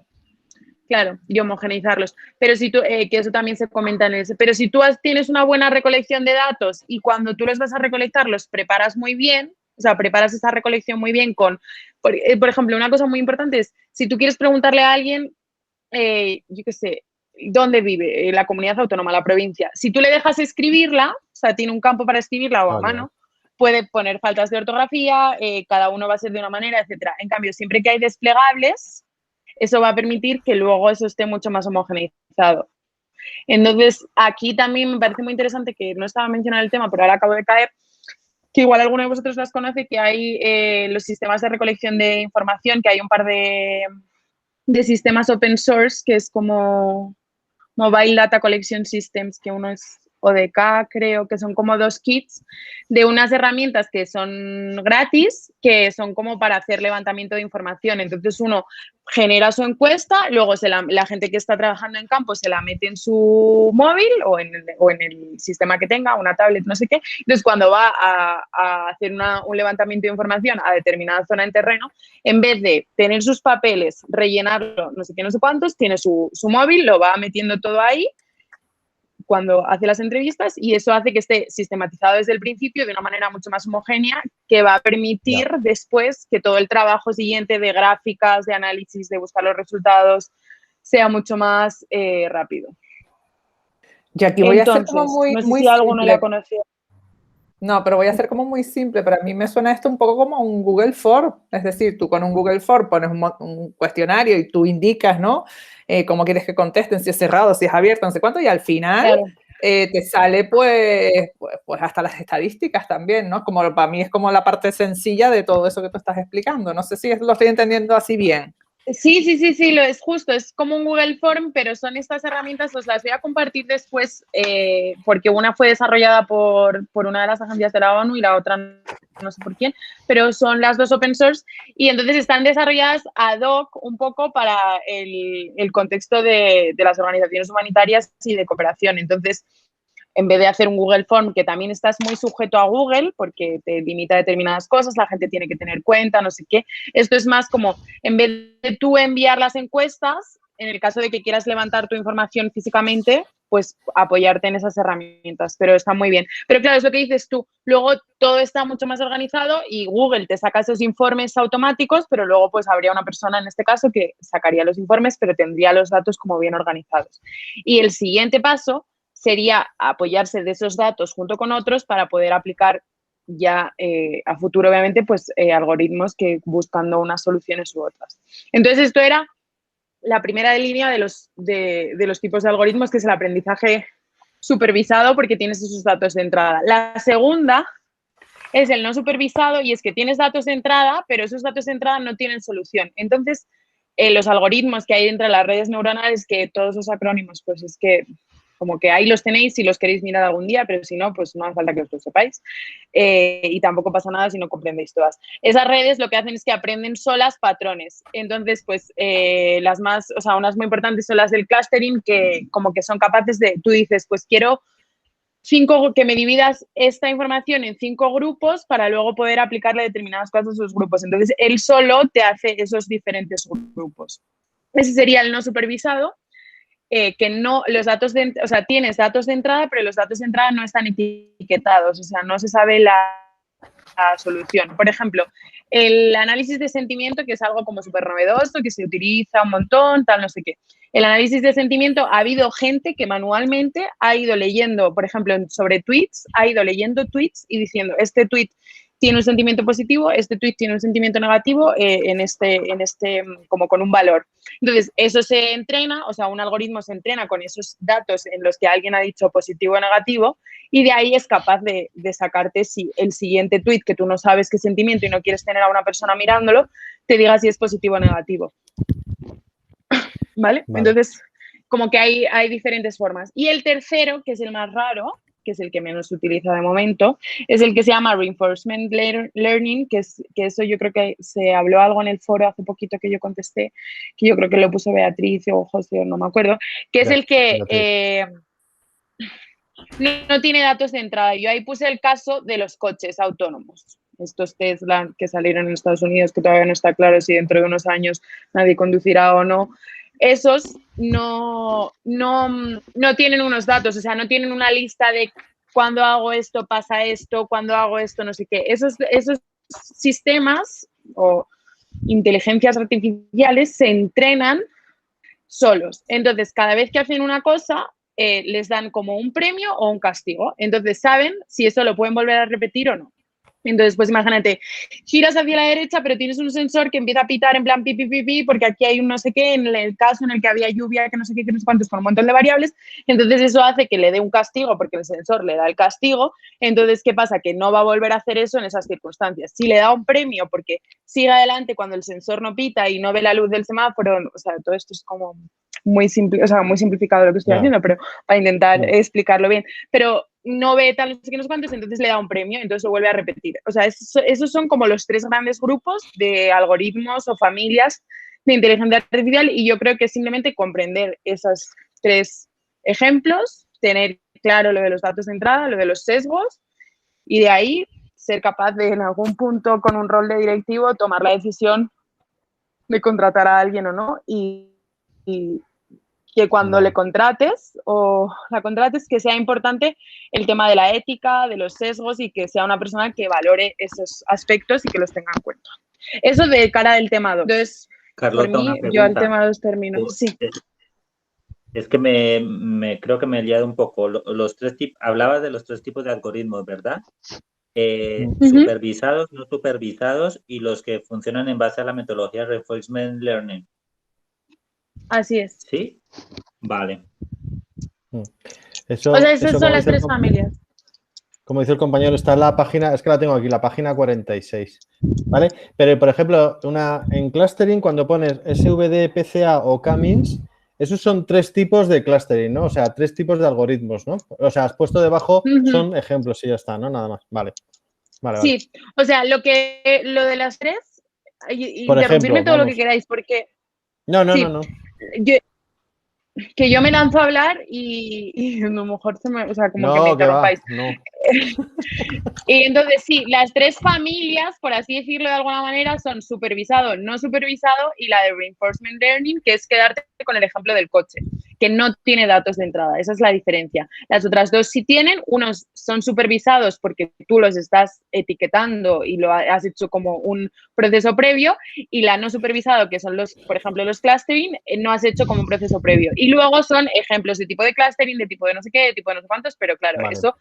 y homogeneizarlos. Pero si tú, que eso también se comenta en ese, pero si tú tienes una buena recolección de datos y cuando tú los vas a recolectar los preparas muy bien, o sea, preparas esa recolección muy bien con, por ejemplo, una cosa muy importante es, si tú quieres preguntarle a alguien, yo qué sé, ¿dónde vive? La comunidad autónoma, la provincia. Si tú le dejas escribirla, o sea, tiene un campo para escribirla o a mano, puede poner faltas de ortografía, cada uno va a ser de una manera, etcétera. En cambio, siempre que hay desplegables, eso va a permitir que luego eso esté mucho más homogeneizado. Entonces, aquí también me parece muy interesante, que no estaba mencionando el tema, pero ahora acabo de caer, que igual alguno de vosotros las conoce, que hay los sistemas de recolección de información, que hay un par de sistemas open source, que es como Mobile Data Collection Systems, que uno es ODK, creo que son como 2 kits de unas herramientas que son gratis, que son como para hacer levantamiento de información. Entonces uno genera su encuesta, luego la gente que está trabajando en campo se la mete en su móvil o en el sistema que tenga, una tablet, no sé qué. Entonces cuando va a hacer un levantamiento de información a determinada zona en terreno, en vez de tener sus papeles, rellenarlo, no sé qué, no sé cuántos, tiene su móvil, lo va metiendo todo ahí cuando hace las entrevistas, y eso hace que esté sistematizado desde el principio de una manera mucho más homogénea, que va a permitir después que todo el trabajo siguiente de gráficas, de análisis, de buscar los resultados, sea mucho más rápido. Y aquí voy a hacer como muy, no sé muy si alguno simple. la conoció. No, pero voy a hacer como muy simple. Para mí me suena esto un poco como un Google Form. Es decir, tú con un Google Form pones un cuestionario y tú indicas, ¿no? Cómo quieres que contesten, si es cerrado, si es abierto, no sé cuánto. Y al final te sale pues hasta las estadísticas también, ¿no? Como para mí es como la parte sencilla de todo eso que tú estás explicando. No sé si lo estoy entendiendo así bien. Sí, lo es justo, es como un Google Form, pero son estas herramientas, os las voy a compartir después, porque una fue desarrollada por una de las agencias de la ONU y la otra no sé por quién, pero son las dos open source, y entonces están desarrolladas ad hoc un poco para el contexto de las organizaciones humanitarias y de cooperación. Entonces, en vez de hacer un Google Form, que también estás muy sujeto a Google porque te limita determinadas cosas, la gente tiene que tener cuenta, no sé qué. Esto es más como, en vez de tú enviar las encuestas, en el caso de que quieras levantar tu información físicamente, pues apoyarte en esas herramientas, pero está muy bien. Pero claro, es lo que dices tú, luego todo está mucho más organizado y Google te saca esos informes automáticos, pero luego pues habría una persona en este caso que sacaría los informes, pero tendría los datos como bien organizados. Y el siguiente paso sería apoyarse de esos datos junto con otros para poder aplicar ya a futuro, obviamente, pues algoritmos que buscando unas soluciones u otras. Entonces, esto era la primera línea de los tipos de algoritmos, que es el aprendizaje supervisado, porque tienes esos datos de entrada. La segunda es el no supervisado, y es que tienes datos de entrada, pero esos datos de entrada no tienen solución. Entonces, los algoritmos que hay entre las redes neuronales, que todos los acrónimos, pues es que como que ahí los tenéis si los queréis mirar algún día, pero si no, pues no hace falta que os lo sepáis. Y tampoco pasa nada si no comprendéis todas. Esas redes lo que hacen es que aprenden solas patrones. Entonces, pues las más, o sea, unas muy importantes son las del clustering, que como que son capaces de, tú dices, pues quiero que me dividas esta información en 5 grupos para luego poder aplicarle determinadas cosas a esos grupos. Entonces, él solo te hace esos diferentes grupos. Ese sería el no supervisado. Que no, los datos o sea, tienes datos de entrada, pero los datos de entrada no están etiquetados, o sea, no se sabe la solución. Por ejemplo, el análisis de sentimiento, que es algo como súper novedoso, que se utiliza un montón, tal, no sé qué. El análisis de sentimiento, ha habido gente que manualmente ha ido leyendo, por ejemplo, sobre tweets, ha ido leyendo tweets y diciendo, este tweet tiene un sentimiento positivo, este tweet tiene un sentimiento negativo como con un valor. Entonces, eso se entrena, o sea, un algoritmo se entrena con esos datos en los que alguien ha dicho positivo o negativo y de ahí es capaz de sacarte si el siguiente tweet que tú no sabes qué sentimiento y no quieres tener a una persona mirándolo, te diga si es positivo o negativo. ¿Vale? Entonces, como que hay diferentes formas. Y el tercero, que es el más raro, que es el que menos se utiliza de momento, es el que se llama Reinforcement Learning, que eso yo creo que se habló algo en el foro hace poquito que yo contesté, que yo creo que lo puso Beatriz o José, no me acuerdo, que es el que no tiene datos de entrada. Yo ahí puse el caso de los coches autónomos. Estos Tesla que salieron en Estados Unidos, que todavía no está claro si dentro de unos años nadie conducirá o no. Esos no tienen unos datos, o sea, no tienen una lista de cuando hago esto pasa esto, cuando hago esto no sé qué. Esos sistemas o inteligencias artificiales se entrenan solos. Entonces, cada vez que hacen una cosa, les dan como un premio o un castigo. Entonces, saben si eso lo pueden volver a repetir o no. Entonces, pues imagínate, giras hacia la derecha, pero tienes un sensor que empieza a pitar en plan pi, pi, pi, pi, porque aquí hay un no sé qué, en el caso en el que había lluvia, que no sé qué, que no sé cuántos, con un montón de variables. Entonces, eso hace que le dé un castigo, porque el sensor le da el castigo. Entonces, ¿qué pasa? Que no va a volver a hacer eso en esas circunstancias. Si le da un premio porque sigue adelante cuando el sensor no pita y no ve la luz del semáforo, o sea, todo esto es como muy simple, o sea, muy simplificado lo que estoy haciendo, pero para intentar explicarlo bien. Pero no ve tal, no sé qué, no sé cuántos, entonces le da un premio, entonces lo vuelve a repetir. O sea, esos son como los tres grandes grupos de algoritmos o familias de inteligencia artificial y yo creo que simplemente comprender esos tres ejemplos, tener claro lo de los datos de entrada, lo de los sesgos y de ahí ser capaz de en algún punto con un rol de directivo tomar la decisión de contratar a alguien o no y que cuando le contrates o la contrates que sea importante el tema de la ética, de los sesgos y que sea una persona que valore esos aspectos y que los tenga en cuenta. Eso de cara del tema 2. Entonces, Carlota, por mí, yo al tema 2 termino. Sí. Es que creo que me he liado un poco. Hablabas de los tres tipos de algoritmos, ¿verdad? Supervisados, no supervisados y los que funcionan en base a la metodología Reinforcement Learning. Así es. ¿Sí? Vale. O sea, esas son las tres familias. Como dice el compañero, está en la página, es que la tengo aquí, la página 46, ¿vale? Pero, por ejemplo, en clustering, cuando pones SVD, PCA o K-means, esos son tres tipos de clustering, ¿no? O sea, tres tipos de algoritmos, ¿no? O sea, has puesto debajo, son ejemplos y ya está, ¿no? Nada más, vale. Sí, o sea, lo de las tres, interrumpirme todo lo que queráis, porque... No. Que yo me lanzo a hablar y a lo mejor o sea, como que me interrumpáis. No. Y entonces sí, las tres familias, por así decirlo de alguna manera, son supervisado, no supervisado y la de Reinforcement Learning, que es quedarte con el ejemplo del coche, que no tiene datos de entrada. Esa es la diferencia. Las otras dos sí tienen, unos son supervisados porque tú los estás etiquetando y lo has hecho como un proceso previo y la no supervisado, que son por ejemplo, los clustering, no has hecho como un proceso previo. Y luego son ejemplos de tipo de clustering, de tipo de no sé qué, de tipo de no sé cuántos, pero claro, eso...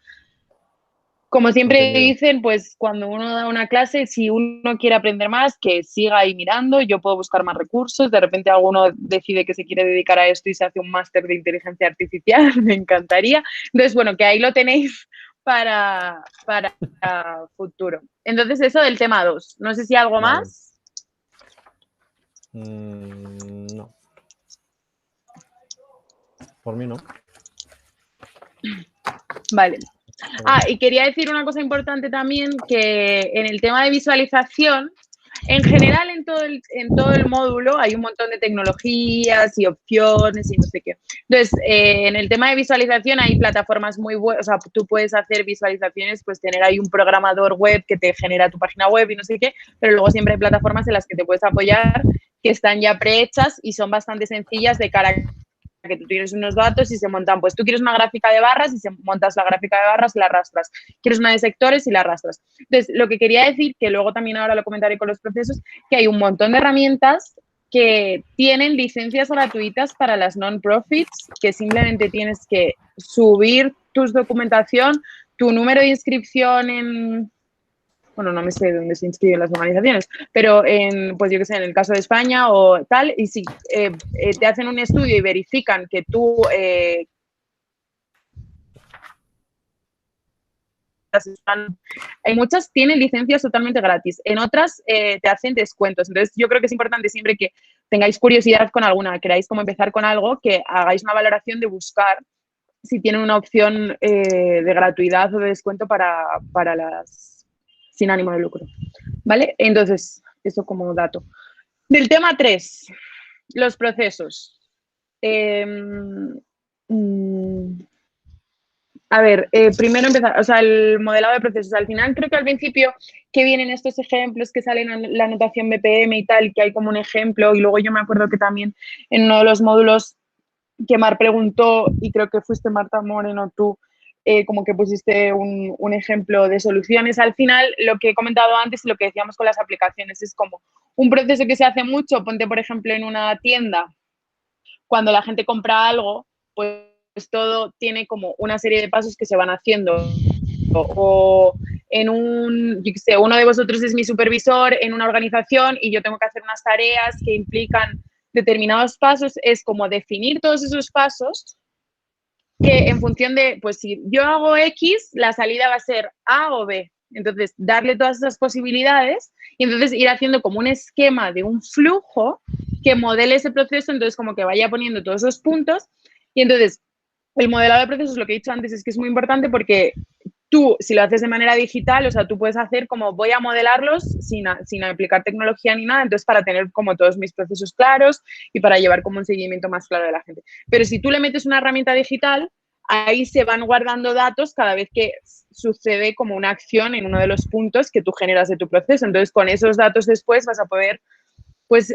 Como siempre dicen, pues cuando uno da una clase, si uno quiere aprender más, que siga ahí mirando, yo puedo buscar más recursos, de repente alguno decide que se quiere dedicar a esto y se hace un máster de inteligencia artificial, me encantaría. Entonces, bueno, que ahí lo tenéis para futuro. Entonces, eso del tema 2. No sé si algo más. No. Por mí no. Vale. Y quería decir una cosa importante también, que en el tema de visualización, en general en todo el módulo hay un montón de tecnologías y opciones y no sé qué. Entonces, en el tema de visualización hay plataformas muy buenas, o sea, tú puedes hacer visualizaciones, pues tener ahí un programador web que te genera tu página web y no sé qué, pero luego siempre hay plataformas en las que te puedes apoyar que están ya prehechas y son bastante sencillas de cara que tú tienes unos datos y se montan, pues tú quieres una gráfica de barras y se montas la gráfica de barras y la arrastras. Quieres una de sectores y la arrastras. Entonces, lo que quería decir, que luego también ahora lo comentaré con los procesos, que hay un montón de herramientas que tienen licencias gratuitas para las non-profits, que simplemente tienes que subir tu documentación, tu número de inscripción bueno, no me sé dónde se inscriben las organizaciones, pero pues yo qué sé, en el caso de España o tal, y si te hacen un estudio y verifican que tú hay muchas tienen licencias totalmente gratis, en otras te hacen descuentos. Entonces yo creo que es importante siempre que tengáis curiosidad con alguna, queráis como empezar con algo, que hagáis una valoración de buscar si tienen una opción de gratuidad o de descuento para las sin ánimo de lucro. ¿Vale? Entonces, eso como dato. Del tema 3, los procesos. A ver, primero empezar, o sea, el modelado de procesos. Al final, creo que al principio que vienen estos ejemplos que salen en la notación BPM y tal, que hay como un ejemplo, y luego yo me acuerdo que también en uno de los módulos que Mar preguntó, y creo que fuiste Marta Moreno tú, como que pusiste un ejemplo de soluciones. Al final, lo que he comentado antes y lo que decíamos con las aplicaciones es como un proceso que se hace mucho, ponte por ejemplo en una tienda, cuando la gente compra algo, pues todo tiene como una serie de pasos que se van haciendo. O en yo qué sé, uno de vosotros es mi supervisor en una organización y yo tengo que hacer unas tareas que implican determinados pasos, es como definir todos esos pasos que en función de, pues si yo hago X, la salida va a ser A o B. Entonces, darle todas esas posibilidades y entonces ir haciendo como un esquema de un flujo que modele ese proceso, entonces como que vaya poniendo todos esos puntos. Y entonces, el modelado de procesos, lo que he dicho antes, es que es muy importante porque tú, si lo haces de manera digital, o sea, tú puedes hacer como voy a modelarlos sin aplicar tecnología ni nada, entonces para tener como todos mis procesos claros y para llevar como un seguimiento más claro de la gente. Pero si tú le metes una herramienta digital, ahí se van guardando datos cada vez que sucede como una acción en uno de los puntos que tú generas de tu proceso. Entonces, con esos datos después vas a poder pues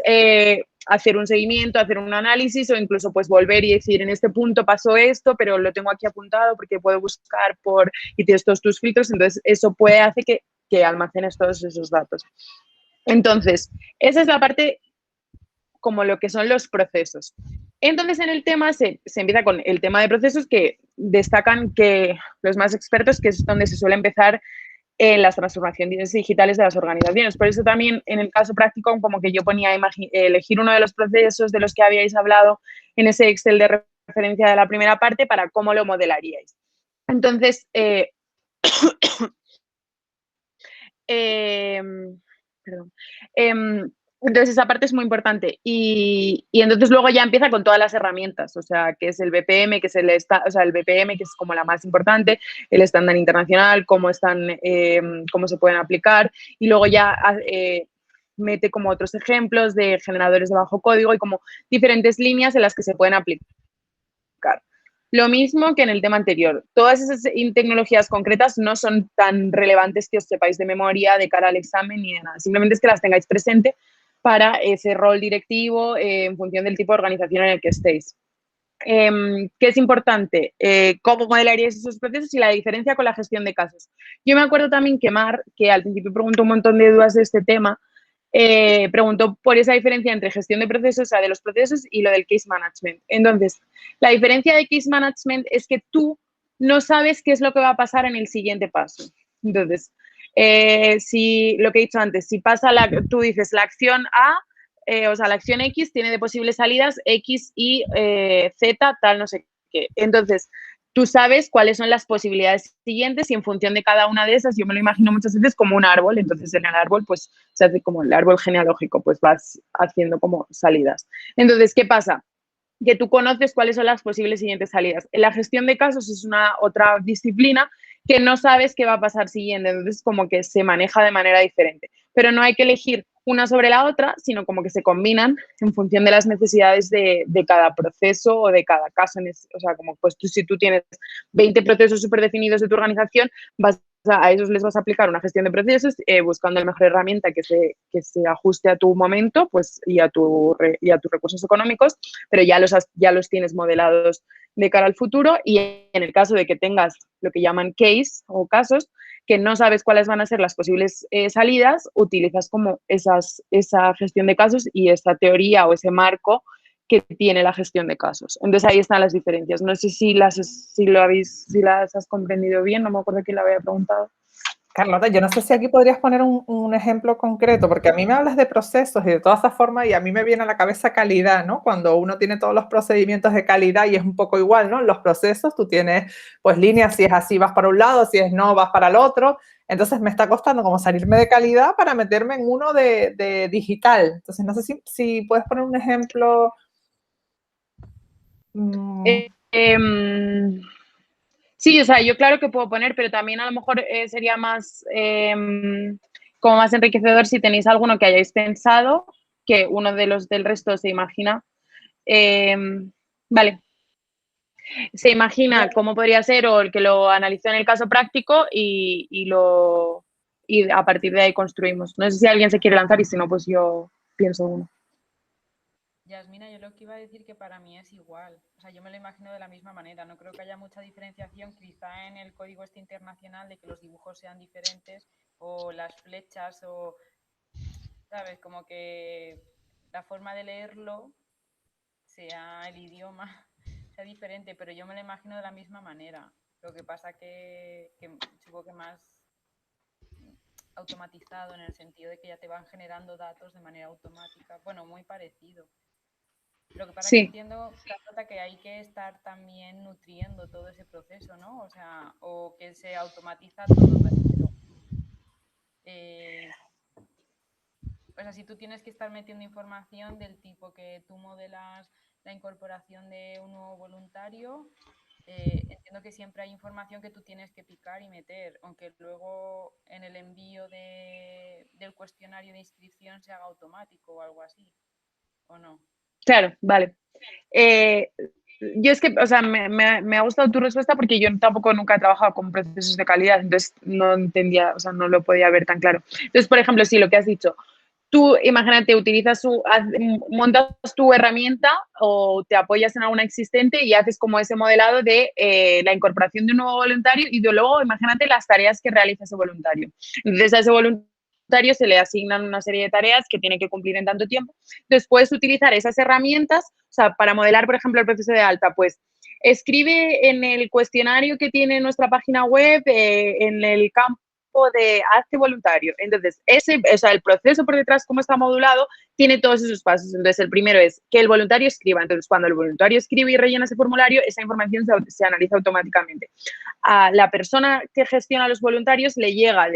hacer un seguimiento, hacer un análisis o incluso pues volver y decir en este punto pasó esto, pero lo tengo aquí apuntado porque puedo buscar y tienes todos tus filtros, entonces eso puede hacer que almacenes todos esos datos. Entonces, esa es la parte como lo que son los procesos. Entonces, en el tema se empieza con el tema de procesos que destacan que los más expertos, que es donde se suele empezar en las transformaciones digitales de las organizaciones. Por eso también en el caso práctico, como que yo ponía elegir uno de los procesos de los que habíais hablado en ese Excel de referencia de la primera parte para cómo lo modelaríais. Entonces, entonces esa parte es muy importante y entonces luego ya empieza con todas las herramientas, o sea, que es el BPM, que es el BPM, que es como la más importante, el estándar internacional, cómo se pueden aplicar y luego ya mete como otros ejemplos de generadores de bajo código y como diferentes líneas en las que se pueden aplicar. Lo mismo que en el tema anterior. Todas esas tecnologías concretas no son tan relevantes que os sepáis de memoria de cara al examen ni de nada. Simplemente es que las tengáis presente para ese rol directivo en función del tipo de organización en el que estéis. ¿Qué es importante? ¿Cómo modelaríais esos procesos y la diferencia con la gestión de casos? Yo me acuerdo también que Mar, que al principio preguntó un montón de dudas de este tema, preguntó por esa diferencia entre gestión de procesos, o sea, de los procesos y lo del case management. Entonces, la diferencia de case management es que tú no sabes qué es lo que va a pasar en el siguiente paso. Entonces, si lo que he dicho antes, si pasa tú dices la acción A, o sea, la acción X tiene de posibles salidas X, Y, Z, tal, no sé qué. Entonces, tú sabes cuáles son las posibilidades siguientes y en función de cada una de esas, yo me lo imagino muchas veces como un árbol, entonces en el árbol pues se hace como el árbol genealógico, pues vas haciendo como salidas. Entonces, ¿qué pasa? Que tú conoces cuáles son las posibles siguientes salidas. En la gestión de casos es otra disciplina que no sabes qué va a pasar siguiente, entonces como que se maneja de manera diferente. Pero no hay que elegir una sobre la otra, sino como que se combinan en función de las necesidades de cada proceso o de cada caso. O sea, como pues si tú tienes 20 procesos súper definidos de tu organización, a esos les vas a aplicar una gestión de procesos buscando la mejor herramienta que se ajuste a tu momento pues, y a tus recursos económicos, pero ya los tienes modelados de cara al futuro y en el caso de que tengas lo que llaman case o casos, que no sabes cuáles van a ser las posibles salidas, utilizas como esa gestión de casos y esa teoría o ese marco que tiene la gestión de casos. Entonces ahí están las diferencias. No sé si las has comprendido bien, no me acuerdo quién la había preguntado. Carlota, yo no sé si aquí podrías poner un ejemplo concreto, porque a mí me hablas de procesos y de todas esas formas y a mí me viene a la cabeza calidad, ¿no? Cuando uno tiene todos los procedimientos de calidad y es un poco igual, ¿no? Los procesos, tú tienes pues líneas, si es así vas para un lado, si es no vas para el otro. Entonces me está costando como salirme de calidad para meterme en uno de digital. Entonces no sé si puedes poner un ejemplo. Sí, o sea, yo claro que puedo poner, pero también a lo mejor sería más, como más enriquecedor si tenéis alguno que hayáis pensado, que uno de los del resto se imagina. Vale. Se imagina cómo podría ser o el que lo analizó en el caso práctico y a partir de ahí construimos. No sé si alguien se quiere lanzar y si no, pues yo pienso uno. Yasmina, yo lo que iba a decir que para mí es igual. O sea, yo me lo imagino de la misma manera. No creo que haya mucha diferenciación quizá en el código este internacional de que los dibujos sean diferentes o las flechas o, ¿sabes? Como que la forma de leerlo sea el idioma, sea diferente, pero yo me lo imagino de la misma manera. Lo que pasa que supongo que más automatizado en el sentido de que ya te van generando datos de manera automática. Bueno, muy parecido. Lo que pasa es que entiendo, Carlota, que hay que estar también nutriendo todo ese proceso, ¿no? O sea, o que se automatiza todo. O sea, si tú tienes que estar metiendo información del tipo que tú modelas la incorporación de un nuevo voluntario, entiendo que siempre hay información que tú tienes que picar y meter, aunque luego en el envío del cuestionario de inscripción se haga automático o algo así, ¿o no? Claro, vale. Yo es que, o sea, me ha gustado tu respuesta porque yo tampoco nunca he trabajado con procesos de calidad, entonces no entendía, o sea, no lo podía ver tan claro. Entonces, por ejemplo, sí, lo que has dicho, tú, imagínate, montas tu herramienta o te apoyas en alguna existente y haces como ese modelado de la incorporación de un nuevo voluntario y luego imagínate las tareas que realiza ese voluntario. Entonces, a ese voluntario se le asignan una serie de tareas que tiene que cumplir en tanto tiempo. Entonces, puedes utilizar esas herramientas, o sea, para modelar, por ejemplo, el proceso de alta, pues escribe en el cuestionario que tiene nuestra página web, en el campo de hazte voluntario. Entonces, el proceso por detrás, cómo está modulado, tiene todos esos pasos. Entonces, el primero es que el voluntario escriba. Entonces, cuando el voluntario escribe y rellena ese formulario, esa información se analiza automáticamente. A la persona que gestiona los voluntarios le llega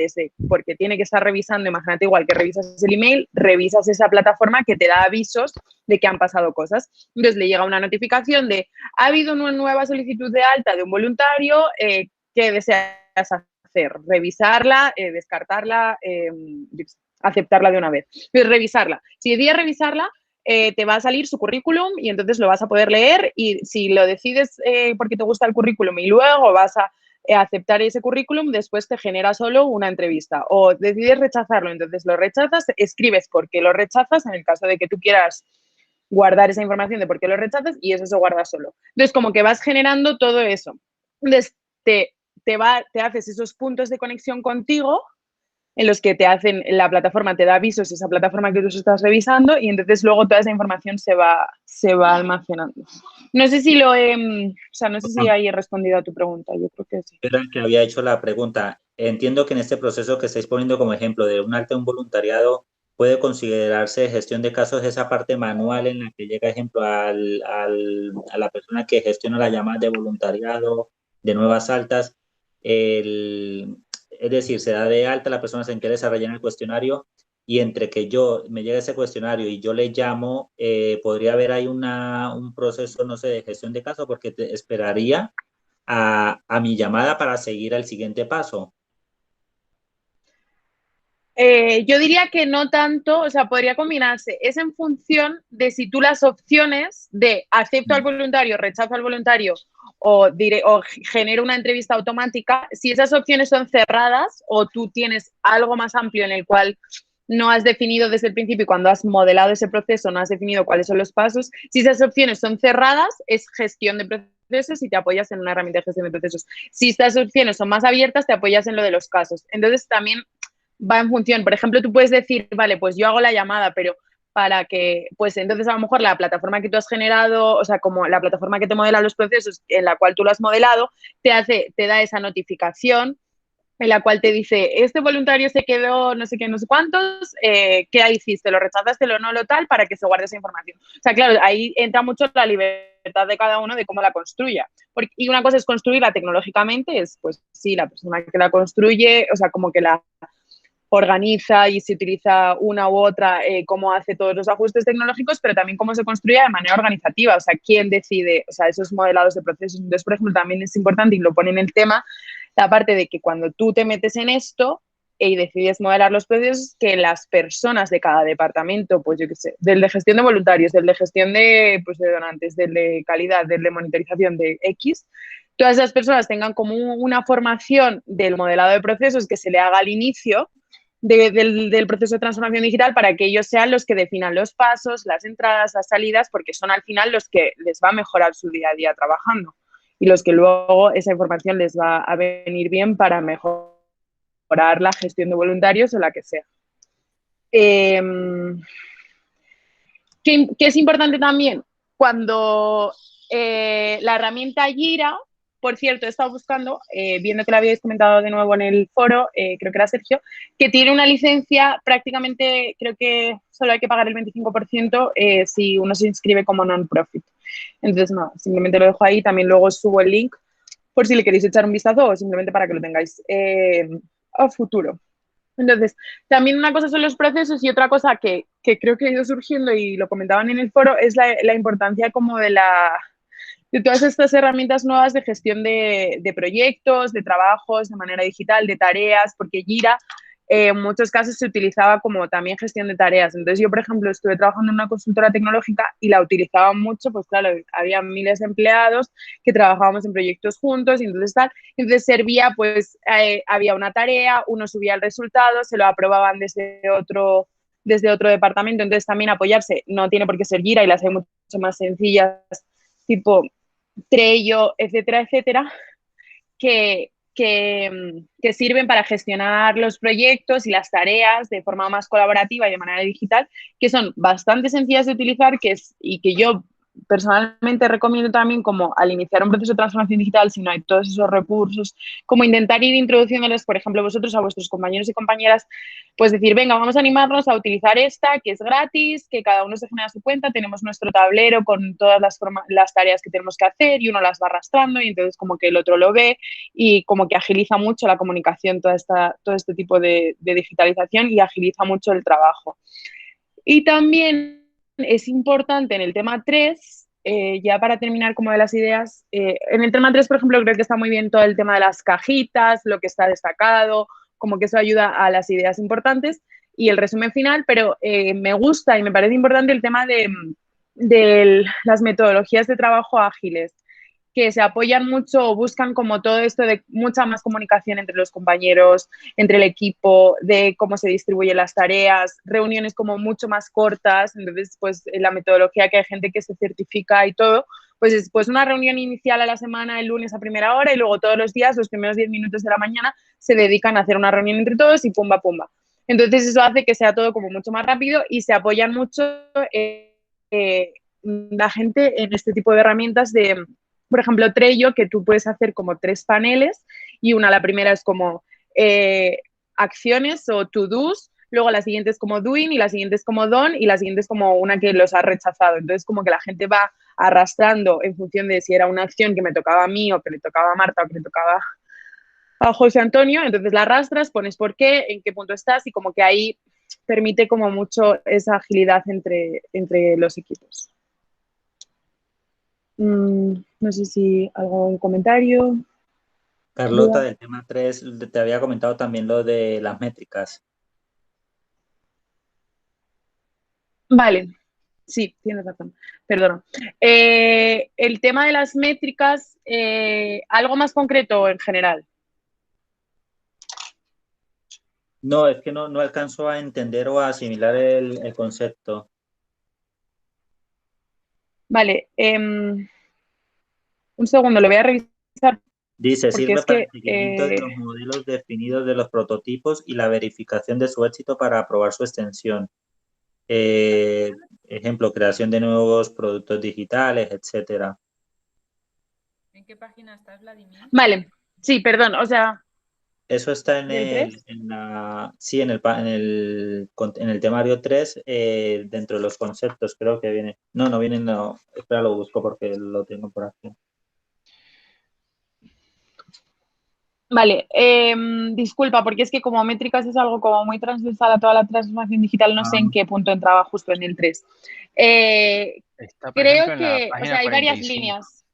porque tiene que estar revisando, imagínate igual que revisas el email, revisas esa plataforma que te da avisos de que han pasado cosas. Entonces, le llega una notificación de ha habido una nueva solicitud de alta de un voluntario, ¿qué deseas hacer? Revisarla, descartarla, aceptarla de una vez. Entonces, revisarla. Si decides revisarla, te va a salir su currículum y entonces lo vas a poder leer y si lo decides porque te gusta el currículum y luego vas a aceptar ese currículum, después te genera solo una entrevista o decides rechazarlo, entonces lo rechazas, escribes por qué lo rechazas en el caso de que tú quieras guardar esa información de por qué lo rechazas y eso se guarda solo. Entonces, como que vas generando todo eso. Entonces, te haces esos puntos de conexión contigo en los que la plataforma te da avisos, esa plataforma que tú estás revisando y entonces luego toda esa información se va almacenando. No sé si no sé si ahí he respondido a tu pregunta, yo creo que sí. Era que había hecho la pregunta. Entiendo que en este proceso que estáis poniendo como ejemplo de un alta, un voluntariado, puede considerarse gestión de casos esa parte manual en la que llega, ejemplo, a la persona que gestiona la llamada de voluntariado, de nuevas altas. Es decir, se da de alta, la persona se interesa, rellena el cuestionario y entre que me llega ese cuestionario y yo le llamo, podría haber ahí un proceso, no sé, de gestión de casos porque te esperaría a mi llamada para seguir al siguiente paso. Yo diría que no tanto, o sea, podría combinarse. Es en función de si tú las opciones de acepto al voluntario, rechazo al voluntario o genero una entrevista automática, si esas opciones son cerradas o tú tienes algo más amplio en el cual no has definido desde el principio y cuando has modelado ese proceso no has definido cuáles son los pasos, si esas opciones son cerradas, es gestión de procesos y te apoyas en una herramienta de gestión de procesos. Si estas opciones son más abiertas, te apoyas en lo de los casos. Entonces, también va en función. Por ejemplo, tú puedes decir, vale, pues yo hago la llamada, pero para que, pues entonces a lo mejor la plataforma que tú has generado, o sea, como la plataforma que te modela los procesos en la cual tú lo has modelado, te da esa notificación en la cual te dice, este voluntario se quedó no sé qué, no sé cuántos, ¿qué hiciste? ¿Lo rechazaste, lo no, lo tal? Para que se guarde esa información. O sea, claro, ahí entra mucho la libertad de cada uno de cómo la construya. Y una cosa es construirla tecnológicamente, es pues sí, la persona que la construye, o sea, como que la organiza y se utiliza una u otra, cómo hace todos los ajustes tecnológicos, pero también cómo se construye de manera organizativa, o sea, quién decide, o sea, esos modelados de procesos. Entonces, por ejemplo, también es importante, y lo pone en el tema, la parte de que cuando tú te metes en esto y decides modelar los procesos, que las personas de cada departamento, pues yo qué sé, del de gestión de voluntarios, del de gestión de, pues, de donantes, del de calidad, del de monitorización de X, todas esas personas tengan como una formación del modelado de procesos que se le haga al inicio del proceso de transformación digital, para que ellos sean los que definan los pasos, las entradas, las salidas, porque son al final los que les va a mejorar su día a día trabajando y los que luego esa información les va a venir bien para mejorar la gestión de voluntarios o la que sea. ¿Qué es importante también? Cuando la herramienta Jira, por cierto, he estado buscando, viendo que lo habíais comentado de nuevo en el foro, creo que era Sergio, que tiene una licencia prácticamente, creo que solo hay que pagar el 25% si uno se inscribe como non-profit. Entonces, no, simplemente lo dejo ahí. También luego subo el link por si le queréis echar un vistazo o simplemente para que lo tengáis a futuro. Entonces, también una cosa son los procesos y otra cosa que creo que ha ido surgiendo y lo comentaban en el foro es la importancia como de todas estas herramientas nuevas de gestión de proyectos, de trabajos, de manera digital, de tareas, porque Jira en muchos casos se utilizaba como también gestión de tareas. Entonces yo, por ejemplo, estuve trabajando en una consultora tecnológica y la utilizaba mucho, pues claro, había miles de empleados que trabajábamos en proyectos juntos y entonces tal. Entonces servía, pues había una tarea, uno subía el resultado, se lo aprobaban desde otro departamento. Entonces también apoyarse, no tiene por qué ser Jira y las hay mucho más sencillas, tipo Trello, etcétera, etcétera, que sirven para gestionar los proyectos y las tareas de forma más colaborativa y de manera digital, que son bastante sencillas de utilizar y que yo personalmente recomiendo también, como al iniciar un proceso de transformación digital, si no hay todos esos recursos, como intentar ir introduciéndoles, por ejemplo, vosotros a vuestros compañeros y compañeras, pues decir, venga, vamos a animarnos a utilizar esta, que es gratis, que cada uno se genera su cuenta, tenemos nuestro tablero con todas las tareas que tenemos que hacer y uno las va arrastrando y entonces como que el otro lo ve y como que agiliza mucho la comunicación, todo este tipo de digitalización, y agiliza mucho el trabajo. Y también es importante en el tema 3, ya para terminar como de las ideas, en el tema 3, por ejemplo, creo que está muy bien todo el tema de las cajitas, lo que está destacado, como que eso ayuda a las ideas importantes y el resumen final, pero me gusta y me parece importante el tema de las metodologías de trabajo ágiles, que se apoyan mucho o buscan como todo esto de mucha más comunicación entre los compañeros, entre el equipo, de cómo se distribuyen las tareas, reuniones como mucho más cortas. Entonces, pues la metodología, que hay gente que se certifica y todo, pues es pues una reunión inicial a la semana el lunes a primera hora y luego todos los días, los primeros 10 minutos de la mañana, se dedican a hacer una reunión entre todos y pumba, pumba. Entonces eso hace que sea todo como mucho más rápido y se apoyan mucho la gente en este tipo de herramientas de, por ejemplo, Trello, que tú puedes hacer como 3 paneles y la primera es como acciones o to-dos, luego la siguiente es como doing y la siguiente es como done y la siguiente es como una que los ha rechazado. Entonces como que la gente va arrastrando en función de si era una acción que me tocaba a mí o que le tocaba a Marta o que le tocaba a José Antonio, entonces la arrastras, pones por qué, en qué punto estás y como que ahí permite como mucho esa agilidad entre los equipos. No sé si algún comentario. Carlota, del tema 3, te había comentado también lo de las métricas. Vale, sí, tienes razón, perdona. El tema de las métricas, ¿algo más concreto o en general? No, es que no alcanzo a entender o a asimilar el concepto. Vale, un segundo, lo voy a revisar. Dice, sirve para el seguimiento de los modelos definidos de los prototipos y la verificación de su éxito para aprobar su extensión. Ejemplo, creación de nuevos productos digitales, etcétera. ¿En qué página estás, Vladimir? Vale, sí, perdón, o sea, Eso está en ¿Del el, sí, en el temario 3, dentro de los conceptos, creo que viene. No, no viene, no. Espera, lo busco porque lo tengo por aquí. Vale, disculpa, porque es que como métricas es algo como muy transversal a toda la transformación digital, no sé en qué punto entraba justo en el 3. Está, por Creo ejemplo, en la que, o sea, página hay varias 45. líneas.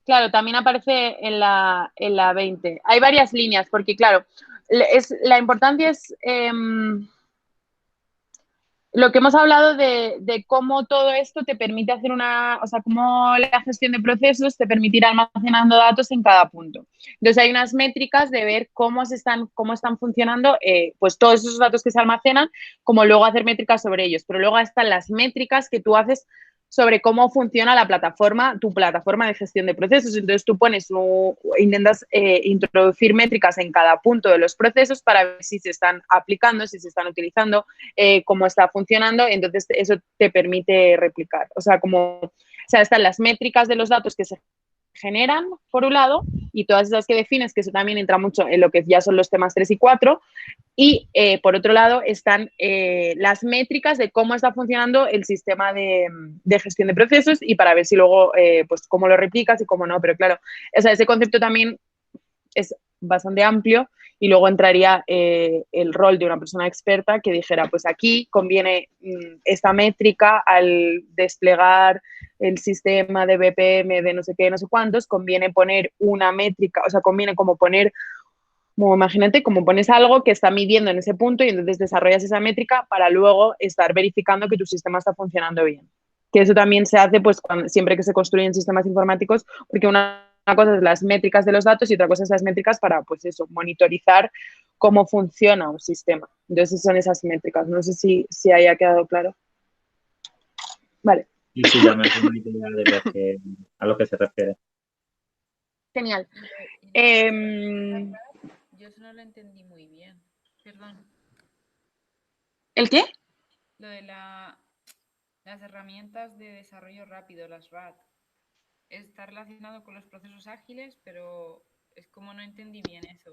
Claro, también aparece en la 20. Hay varias líneas, porque claro, la importancia es lo que hemos hablado de cómo todo esto te permite hacer o sea, cómo la gestión de procesos te permite ir almacenando datos en cada punto. Entonces hay unas métricas de ver cómo están funcionando pues todos esos datos que se almacenan, como luego hacer métricas sobre ellos. Pero luego están las métricas que tú haces sobre cómo funciona tu plataforma de gestión de procesos. Entonces tú intentas introducir métricas en cada punto de los procesos para ver si se están aplicando, si se están utilizando, cómo está funcionando, entonces eso te permite replicar. O sea, están las métricas de los datos que se generan, por un lado, y todas esas que defines, que eso también entra mucho en lo que ya son los temas 3 y 4, y por otro lado están las métricas de cómo está funcionando el sistema de gestión de procesos y para ver si luego, pues cómo lo replicas y cómo no, pero claro, o sea, ese concepto también es bastante amplio y luego entraría el rol de una persona experta que dijera, pues aquí conviene esta métrica al desplegar el sistema de BPM de no sé qué, no sé cuántos, conviene poner una métrica, o sea, conviene como poner, como imagínate, como pones algo que está midiendo en ese punto y entonces desarrollas esa métrica para luego estar verificando que tu sistema está funcionando bien. Que eso también se hace pues siempre que se construyen sistemas informáticos, porque una cosa es las métricas de los datos y otra cosa es las métricas para, pues eso, monitorizar cómo funciona un sistema. Entonces son esas métricas. No sé si haya quedado claro. Vale. Sí, ya me hago una idea de a lo que se refiere. Genial. Yo eso no lo entendí muy bien. Perdón. ¿El qué? Lo de las herramientas de desarrollo rápido, las RAD. Está relacionado con los procesos ágiles, pero es como no entendí bien eso.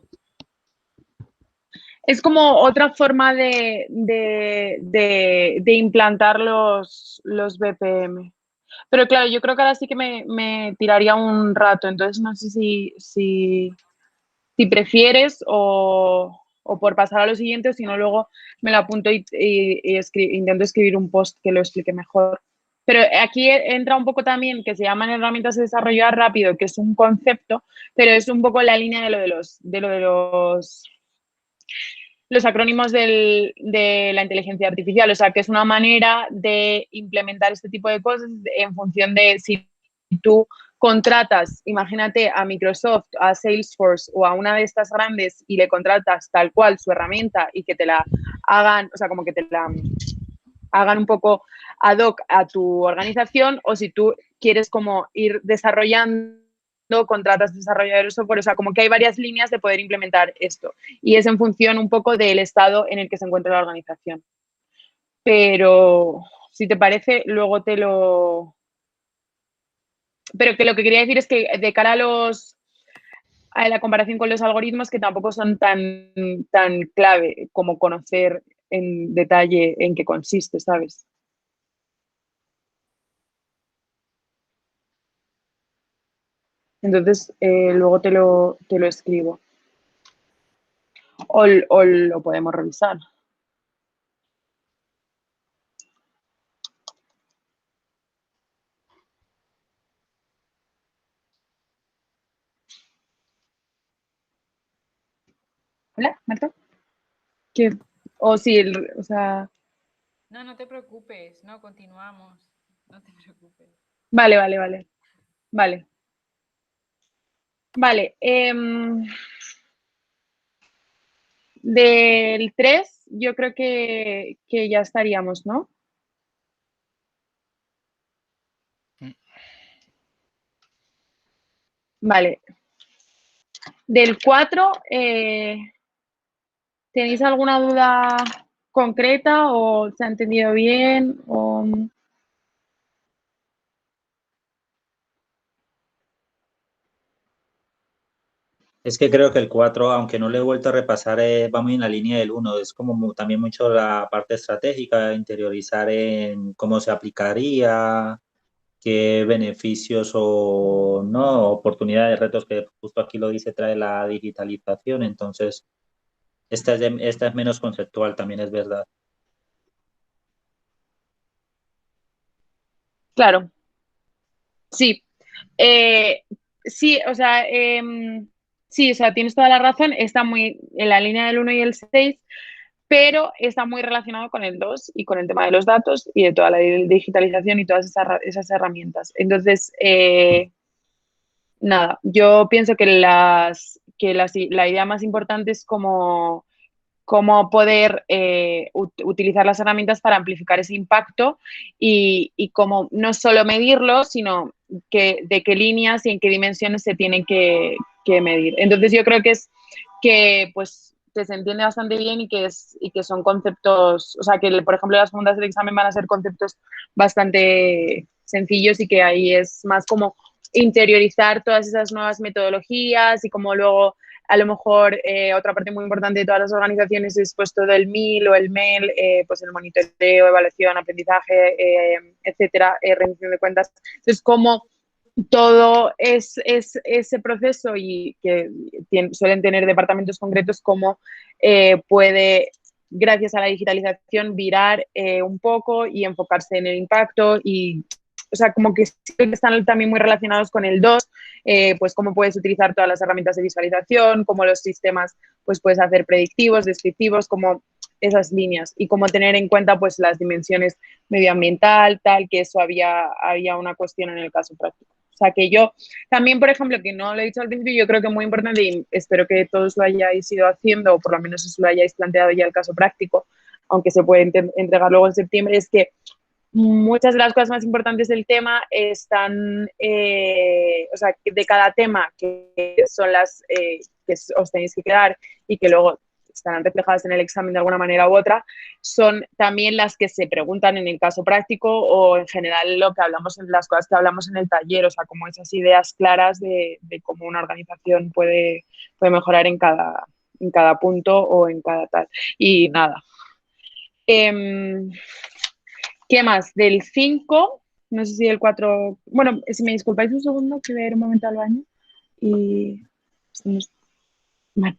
Es como otra forma de implantar los BPM. Pero claro, yo creo que ahora sí que me tiraría un rato, entonces no sé si prefieres o por pasar a lo siguiente o si no luego me lo apunto y intento escribir un post que lo explique mejor. Pero aquí entra un poco también que se llaman herramientas de desarrollo rápido, que es un concepto, pero es un poco la línea de lo de los acrónimos de la inteligencia artificial, o sea, que es una manera de implementar este tipo de cosas en función de si tú contratas, imagínate, a Microsoft, a Salesforce o a una de estas grandes y le contratas tal cual su herramienta y que te la hagan, o sea, como que te la hagan un poco ad hoc a tu organización, o si tú quieres como ir desarrollando, contratas desarrolladores de software, o sea, como que hay varias líneas de poder implementar esto y es en función un poco del estado en el que se encuentra la organización. Pero si te parece, luego te lo... Pero que lo que quería decir es que de cara a la comparación con los algoritmos, que tampoco son tan clave como conocer en detalle en qué consiste, ¿sabes? Entonces, luego te lo escribo. O lo podemos revisar. ¿Hola, Marta? ¿Qué? O sí, o sea... No, no te preocupes. No, continuamos. No te preocupes. Vale. Vale. Del 3 yo creo que ya estaríamos, ¿no? Vale. Del 4, ¿tenéis alguna duda concreta o se ha entendido bien? Es que creo que el 4, aunque no lo he vuelto a repasar, va muy en la línea del 1. Es como también mucho la parte estratégica, interiorizar en cómo se aplicaría, qué beneficios o no, oportunidades, retos, que justo aquí lo dice, trae la digitalización. Entonces, esta es menos conceptual, también es verdad. Claro, sí. Sí, o sea, sí, o sea, tienes toda la razón, está muy en la línea del 1 y el 6, pero está muy relacionado con el 2 y con el tema de los datos y de toda la digitalización y todas esas herramientas. Entonces, nada, yo pienso que la idea más importante es cómo poder utilizar las herramientas para amplificar ese impacto y cómo no solo medirlo, sino de qué líneas y en qué dimensiones se tienen que medir. Entonces yo creo que es que pues que se entiende bastante bien y que son conceptos, o sea, que por ejemplo las preguntas del examen van a ser conceptos bastante sencillos y que ahí es más como interiorizar todas esas nuevas metodologías y como luego a lo mejor otra parte muy importante de todas las organizaciones es pues todo el MIL o el MEL, pues el monitoreo, evaluación, aprendizaje, etcétera, rendición de cuentas. Entonces, como todo ese proceso y que suelen tener departamentos concretos, cómo puede, gracias a la digitalización, virar un poco y enfocarse en el impacto y, o sea, como que están también muy relacionados con el 2, pues cómo puedes utilizar todas las herramientas de visualización, cómo los sistemas pues puedes hacer predictivos, descriptivos, como esas líneas y cómo tener en cuenta pues las dimensiones medioambiental, tal, que eso había una cuestión en el caso práctico. O sea, que yo también, por ejemplo, que no lo he dicho al principio, yo creo que es muy importante y espero que todos lo hayáis ido haciendo o por lo menos os lo hayáis planteado ya el caso práctico, aunque se puede entregar luego en septiembre, es que muchas de las cosas más importantes del tema están, o sea, de cada tema, que son las que os tenéis que quedar y que luego estarán reflejadas en el examen de alguna manera u otra, son también las que se preguntan en el caso práctico o en general lo que hablamos en las cosas que hablamos en el taller, o sea, como esas ideas claras de cómo una organización puede mejorar en cada punto o en cada tal. Y nada. ¿Qué más? Del 5, no sé si el 4, bueno, si me disculpáis un segundo, que voy a ir un momento al baño y... Vale.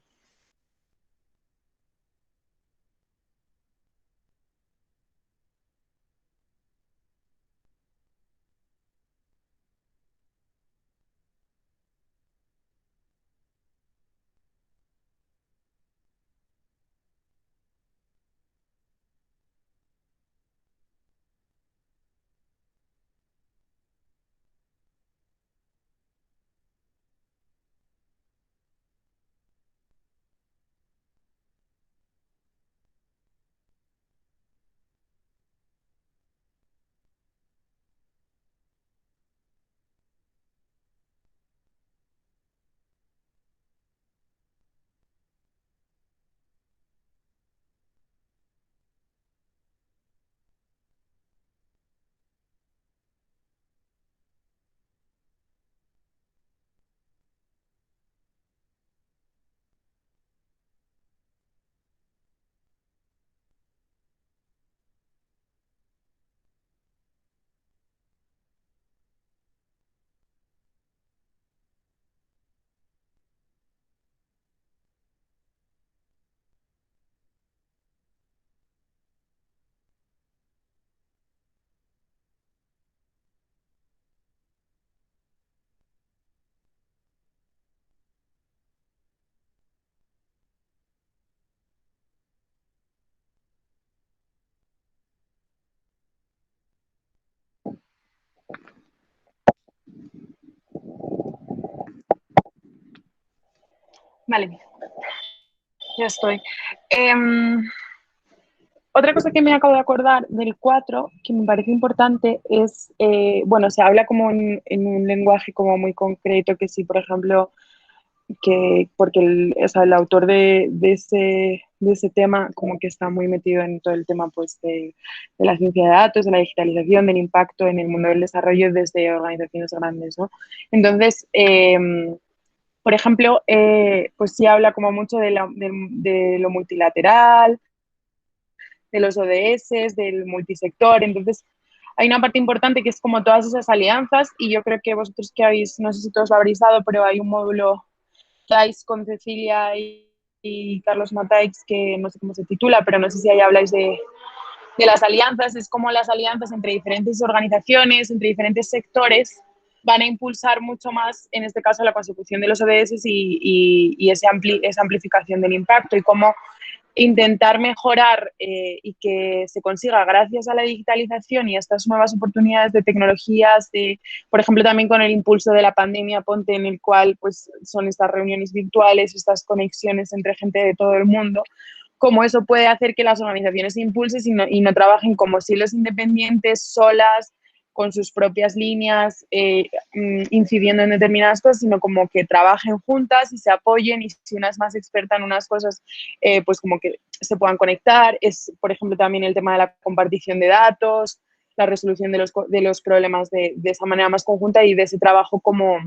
Vale, ya estoy. Otra cosa que me acabo de acordar del 4, que me parece importante, es, bueno, se habla como en un lenguaje como muy concreto, que sí, por ejemplo, porque el autor de ese tema como que está muy metido en todo el tema pues, de la ciencia de datos, de la digitalización, del impacto en el mundo del desarrollo desde organizaciones grandes, ¿no? Entonces, por ejemplo, pues sí habla como mucho de lo multilateral, de los ODS, del multisector. Entonces, hay una parte importante que es como todas esas alianzas, y yo creo que vosotros que habéis, no sé si todos lo habréis dado, pero hay un módulo que habláis con Cecilia y Carlos Mataix, que no sé cómo se titula, pero no sé si ahí habláis de las alianzas. Es como las alianzas entre diferentes organizaciones, entre diferentes sectores, van a impulsar mucho más, en este caso, la consecución de los ODS y esa amplificación del impacto, y cómo intentar mejorar y que se consiga gracias a la digitalización y a estas nuevas oportunidades de tecnologías, por ejemplo, también con el impulso de la pandemia, ponte, en el cual pues, son estas reuniones virtuales, estas conexiones entre gente de todo el mundo, cómo eso puede hacer que las organizaciones se impulsen y no trabajen como silos independientes, solas, con sus propias líneas, incidiendo en determinadas cosas, sino como que trabajen juntas y se apoyen, y si una es más experta en unas cosas, pues como que se puedan conectar. Es, por ejemplo, también el tema de la compartición de datos, la resolución de los problemas de esa manera más conjunta y de ese trabajo como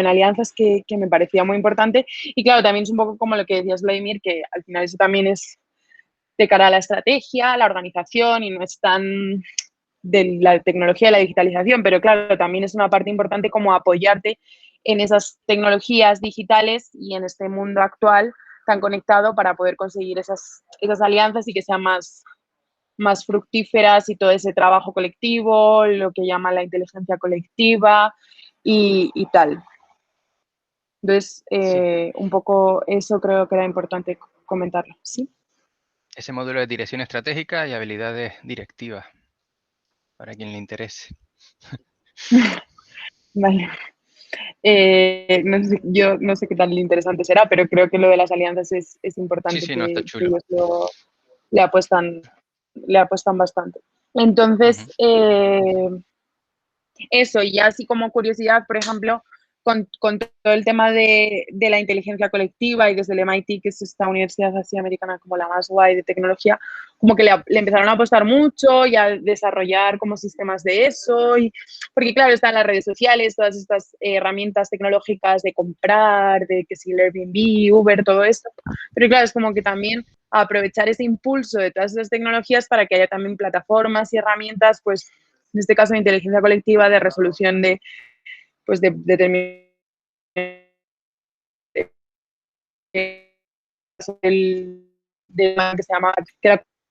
en alianzas que me parecía muy importante. Y claro, también es un poco como lo que decías, Vladimir, que al final eso también es de cara a la estrategia, la organización, y no es tan de la tecnología y la digitalización, pero claro, también es una parte importante como apoyarte en esas tecnologías digitales y en este mundo actual tan conectado para poder conseguir esas alianzas y que sean más fructíferas, y todo ese trabajo colectivo, lo que llaman la inteligencia colectiva y tal. Entonces, un poco eso creo que era importante comentarlo, ¿sí? Ese módulo de dirección estratégica y habilidades directivas, para quien le interese. Vale. Yo no sé qué tan interesante será, pero creo que lo de las alianzas es importante, Sí, no, está que chulo. ellos le apuestan bastante. Entonces, eso, y ya así como curiosidad, por ejemplo, con todo el tema de la inteligencia colectiva, y desde el MIT, que es esta universidad así americana como la más guay de tecnología, como que le empezaron a apostar mucho y a desarrollar como sistemas de eso, porque claro, están las redes sociales, todas estas herramientas tecnológicas de comprar, de que si el Airbnb, Uber, todo esto, pero claro, es como que también aprovechar ese impulso de todas esas tecnologías para que haya también plataformas y herramientas, pues en este caso de inteligencia colectiva, de resolución de determinados que se llama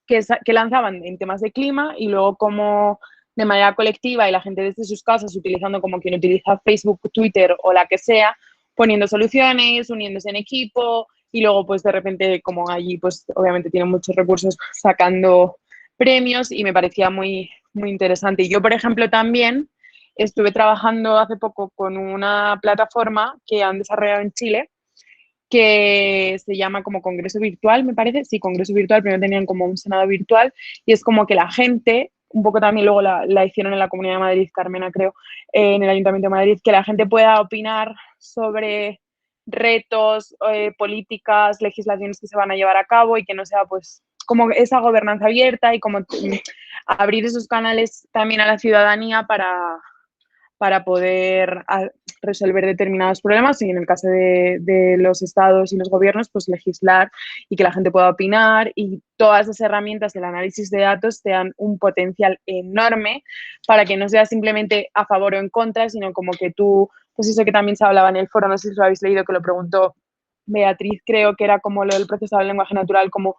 que lanzaban en temas de clima, y luego como de manera colectiva y la gente desde sus casas utilizando como quien utiliza Facebook, Twitter o la que sea, poniendo soluciones, uniéndose en equipo, y luego pues de repente como allí pues obviamente tienen muchos recursos, sacando premios, y me parecía muy, muy interesante. Y yo, por ejemplo, también estuve trabajando hace poco con una plataforma que han desarrollado en Chile, que se llama como Congreso Virtual, me parece. Sí, Congreso Virtual, primero tenían como un Senado virtual, y es como que la gente, un poco también luego la hicieron en la Comunidad de Madrid, Carmena, creo, en el Ayuntamiento de Madrid, que la gente pueda opinar sobre retos, políticas, legislaciones que se van a llevar a cabo, y que no sea pues como esa gobernanza abierta, y como abrir esos canales también a la ciudadanía para poder resolver determinados problemas, y en el caso de los estados y los gobiernos, pues legislar y que la gente pueda opinar, y todas esas herramientas del análisis de datos te dan un potencial enorme para que no sea simplemente a favor o en contra, sino como que tú, pues eso que también se hablaba en el foro, no sé si lo habéis leído, que lo preguntó Beatriz, creo que era como lo del procesado del lenguaje natural, como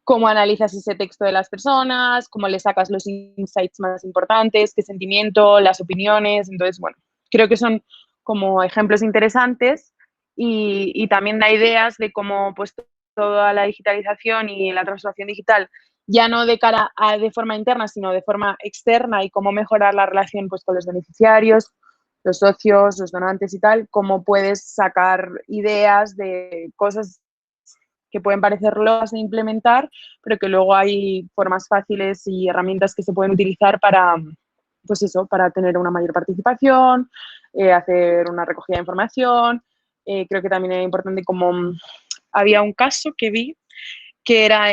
cómo analizas ese texto de las personas, cómo le sacas los insights más importantes, qué sentimiento, las opiniones. Entonces, bueno, creo que son como ejemplos interesantes, y también da ideas de cómo pues toda la digitalización y la transformación digital, ya no de cara a de forma interna, sino de forma externa, y cómo mejorar la relación pues con los beneficiarios, los socios, los donantes y tal, cómo puedes sacar ideas de cosas que pueden parecer locas de implementar, pero que luego hay formas fáciles y herramientas que se pueden utilizar para, pues eso, para tener una mayor participación, hacer una recogida de información. Creo que también era importante, como había un caso que vi que era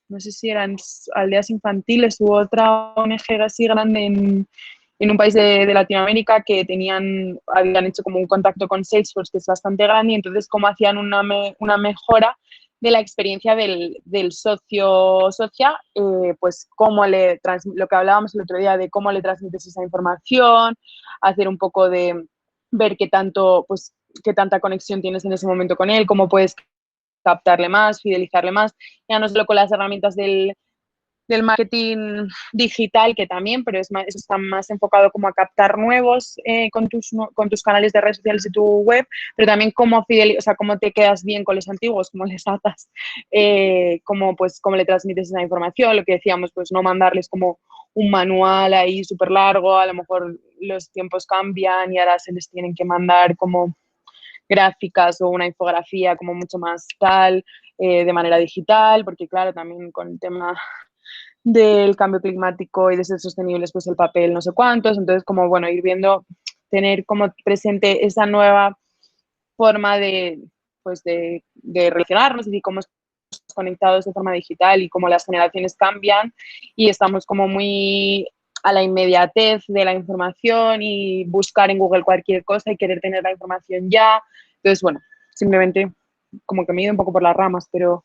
no sé si eran aldeas infantiles u otra ONG así grande en un país de Latinoamérica que habían hecho como un contacto con Salesforce, que es bastante grande, y entonces cómo hacían una mejora de la experiencia del socio-socia, pues lo que hablábamos el otro día de cómo le transmites esa información, hacer un poco de ver qué tanta conexión tienes en ese momento con él, cómo puedes captarle más, fidelizarle más, ya no solo con las herramientas del marketing digital, que también, pero eso está más enfocado como a captar nuevos con tus canales de redes sociales y tu web, pero también cómo te quedas bien con los antiguos, cómo les atas, cómo le transmites esa información, lo que decíamos, pues no mandarles como un manual ahí súper largo, a lo mejor los tiempos cambian y ahora se les tienen que mandar como gráficas o una infografía como mucho más de manera digital, porque claro, también con el tema del cambio climático y de ser sostenibles, pues el papel no sé cuántos, entonces como bueno, ir viendo, tener como presente esa nueva forma de relacionarnos y cómo estamos conectados de forma digital y cómo las generaciones cambian y estamos como muy a la inmediatez de la información y buscar en Google cualquier cosa y querer tener la información ya. Entonces, bueno, simplemente como que me he ido un poco por las ramas, pero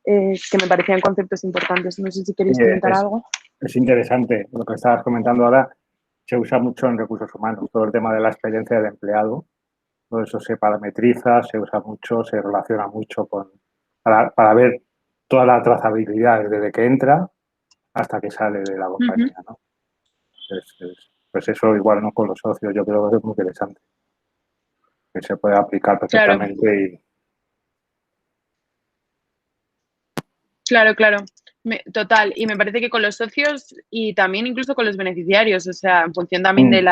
que me parecían conceptos importantes. No sé si queréis comentar algo. Es interesante lo que estabas comentando ahora. Se usa mucho en recursos humanos, todo el tema de la experiencia del empleado. Todo eso se parametriza, se usa mucho, se relaciona mucho para ver toda la trazabilidad desde que entra hasta que sale de la compañía, ¿no? Pues eso igual no con los socios, yo creo que es muy interesante. Que se puede aplicar perfectamente. Claro. Total. Y me parece que con los socios y también incluso con los beneficiarios, o sea, en función también del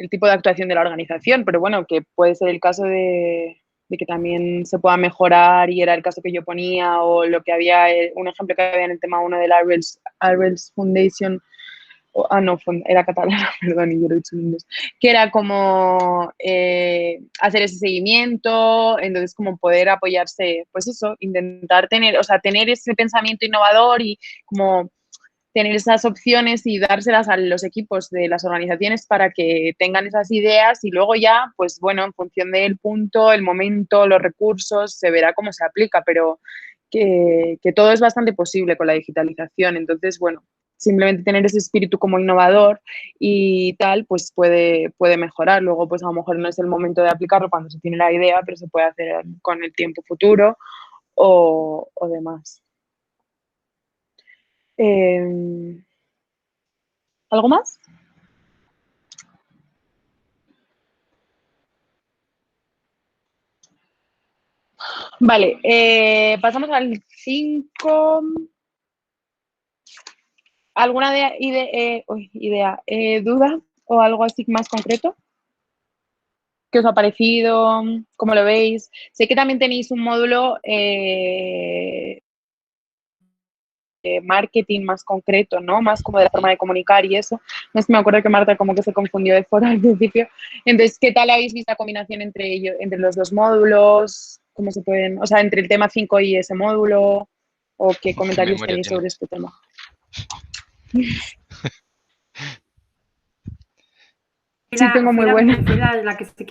tipo de actuación de la organización, pero bueno, que puede ser el caso de que también se pueda mejorar y era el caso que yo ponía o lo que había, un ejemplo que había en el tema 1 de la Arrels Foundation, era catalana, perdón, y yo lo he dicho en inglés, que era como hacer ese seguimiento, entonces como poder apoyarse, pues eso, intentar tener ese pensamiento innovador y como tener esas opciones y dárselas a los equipos de las organizaciones para que tengan esas ideas y luego ya, pues bueno, en función del punto, el momento, los recursos, se verá cómo se aplica, pero que todo es bastante posible con la digitalización. Entonces, bueno, simplemente tener ese espíritu como innovador y tal, pues puede mejorar. Luego, pues a lo mejor no es el momento de aplicarlo cuando se tiene la idea, pero se puede hacer con el tiempo futuro o demás. ¿Algo más? Vale, pasamos al 5. ¿Alguna duda o algo así más concreto? ¿Qué os ha parecido? ¿Cómo lo veis? Sé que también tenéis un módulo marketing más concreto, ¿no? Más como de la forma de comunicar y eso. No sé, me acuerdo que Marta como que se confundió de foro al principio. Entonces, ¿qué tal habéis visto la combinación entre los dos módulos? ¿Cómo se pueden, entre el tema 5 y ese módulo? ¿O qué comentarios tenéis sobre este tema? Sí, tengo muy buena. La que se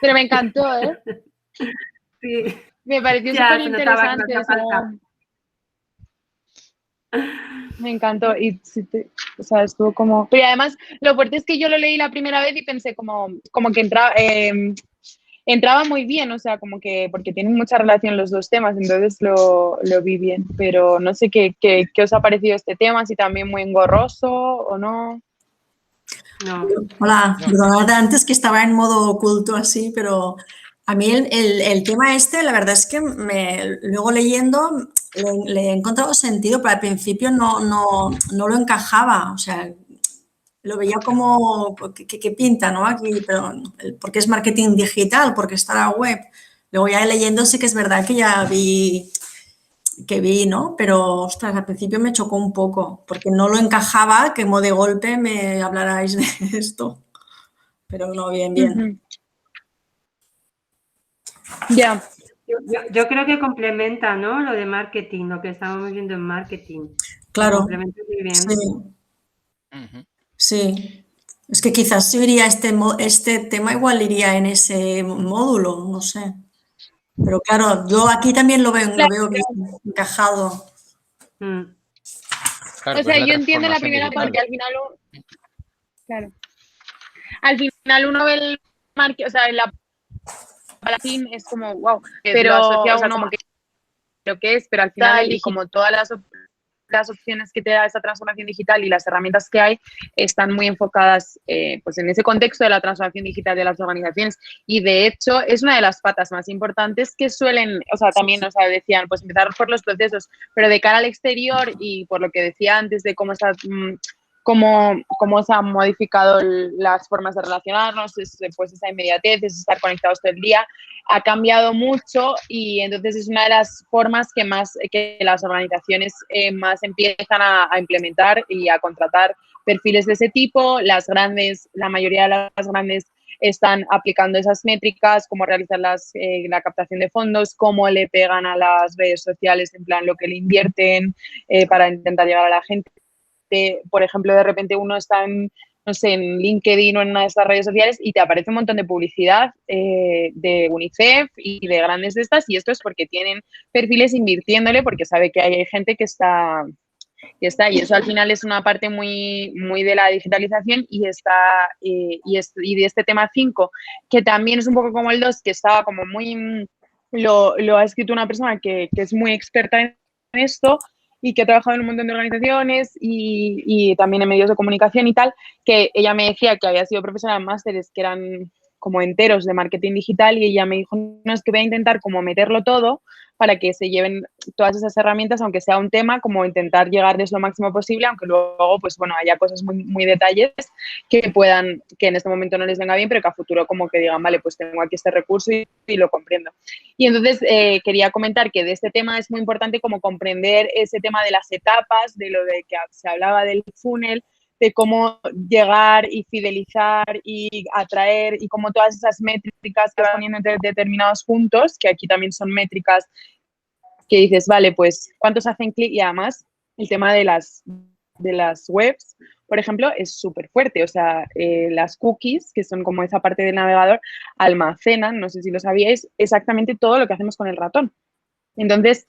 Pero me encantó, ¿eh? Sí. Me pareció súper interesante. Me encantó y estuvo como... Pero además, lo fuerte es que yo lo leí la primera vez y pensé como que entraba muy bien, como que porque tienen mucha relación los dos temas, entonces lo vi bien. Pero no sé qué os ha parecido este tema, si también muy engorroso o no. No. Hola, perdonad antes que estaba en modo oculto así, pero a mí el tema la verdad es que luego leyendo le he encontrado sentido, pero al principio no lo encajaba, o sea, lo veía como, ¿qué pinta, no? Aquí, pero porque es marketing digital, porque está la web. Luego ya leyendo sí que es verdad que ya vi, ¿no? Pero, ostras, al principio me chocó un poco, porque no lo encajaba que de golpe me hablarais de esto. Pero no, bien. Ya. Yo creo que complementa, ¿no? Lo de marketing, lo que estábamos viendo en marketing. Claro. Complementa muy bien. Sí. Sí. Es que quizás si iría este tema igual iría en ese módulo, no sé. Pero claro, yo aquí también lo veo bien encajado. Claro, o sea, yo entiendo la primera parte, al final, claro. Al final uno ve el marketing, o sea, la palabra es como, wow, pero asocia uno como que lo que es, pero al final, y como todas las opciones que te da esa transformación digital y las herramientas que hay están muy enfocadas pues en ese contexto de la transformación digital de las organizaciones, y de hecho es una de las patas más importantes que suelen, o sea, también nos decían, pues empezar por los procesos, pero de cara al exterior y por lo que decía antes de cómo está cómo se han modificado las formas de relacionarnos, pues esa inmediatez, es estar conectados todo el día, ha cambiado mucho, y entonces es una de las formas que las organizaciones más empiezan a implementar y a contratar perfiles de ese tipo. La mayoría de las grandes están aplicando esas métricas, cómo realizar la captación de fondos, cómo le pegan a las redes sociales, en plan lo que le invierten para intentar llegar a la gente. Por ejemplo, de repente uno está no sé, en LinkedIn o en una de estas redes sociales y te aparece un montón de publicidad de UNICEF y de grandes de estas, y esto es porque tienen perfiles invirtiéndole, porque sabe que hay gente que está, y eso al final es una parte muy, muy de la digitalización, y de este tema 5, que también es un poco como el 2, que estaba como muy, lo ha escrito una persona que es muy experta en esto y que ha trabajado en un montón de organizaciones y también en medios de comunicación y tal, que ella me decía que había sido profesora en másteres que eran como enteros de marketing digital, y ella me dijo, no, es que voy a intentar como meterlo todo para que se lleven todas esas herramientas, aunque sea un tema, como intentar llegarles lo máximo posible, aunque luego, pues bueno, haya cosas muy, muy detalles que en este momento no les venga bien, pero que a futuro como que digan, vale, pues tengo aquí este recurso y lo comprendo. Y entonces quería comentar que de este tema es muy importante como comprender ese tema de las etapas, de lo de que se hablaba del funnel, de cómo llegar y fidelizar y atraer, y cómo todas esas métricas que vas poniendo en determinados puntos, que aquí también son métricas que dices, vale, pues cuántos hacen clic, y además el tema de las webs, por ejemplo, es súper fuerte. O sea, las cookies, que son como esa parte del navegador, almacenan, no sé si lo sabíais, exactamente todo lo que hacemos con el ratón. Entonces,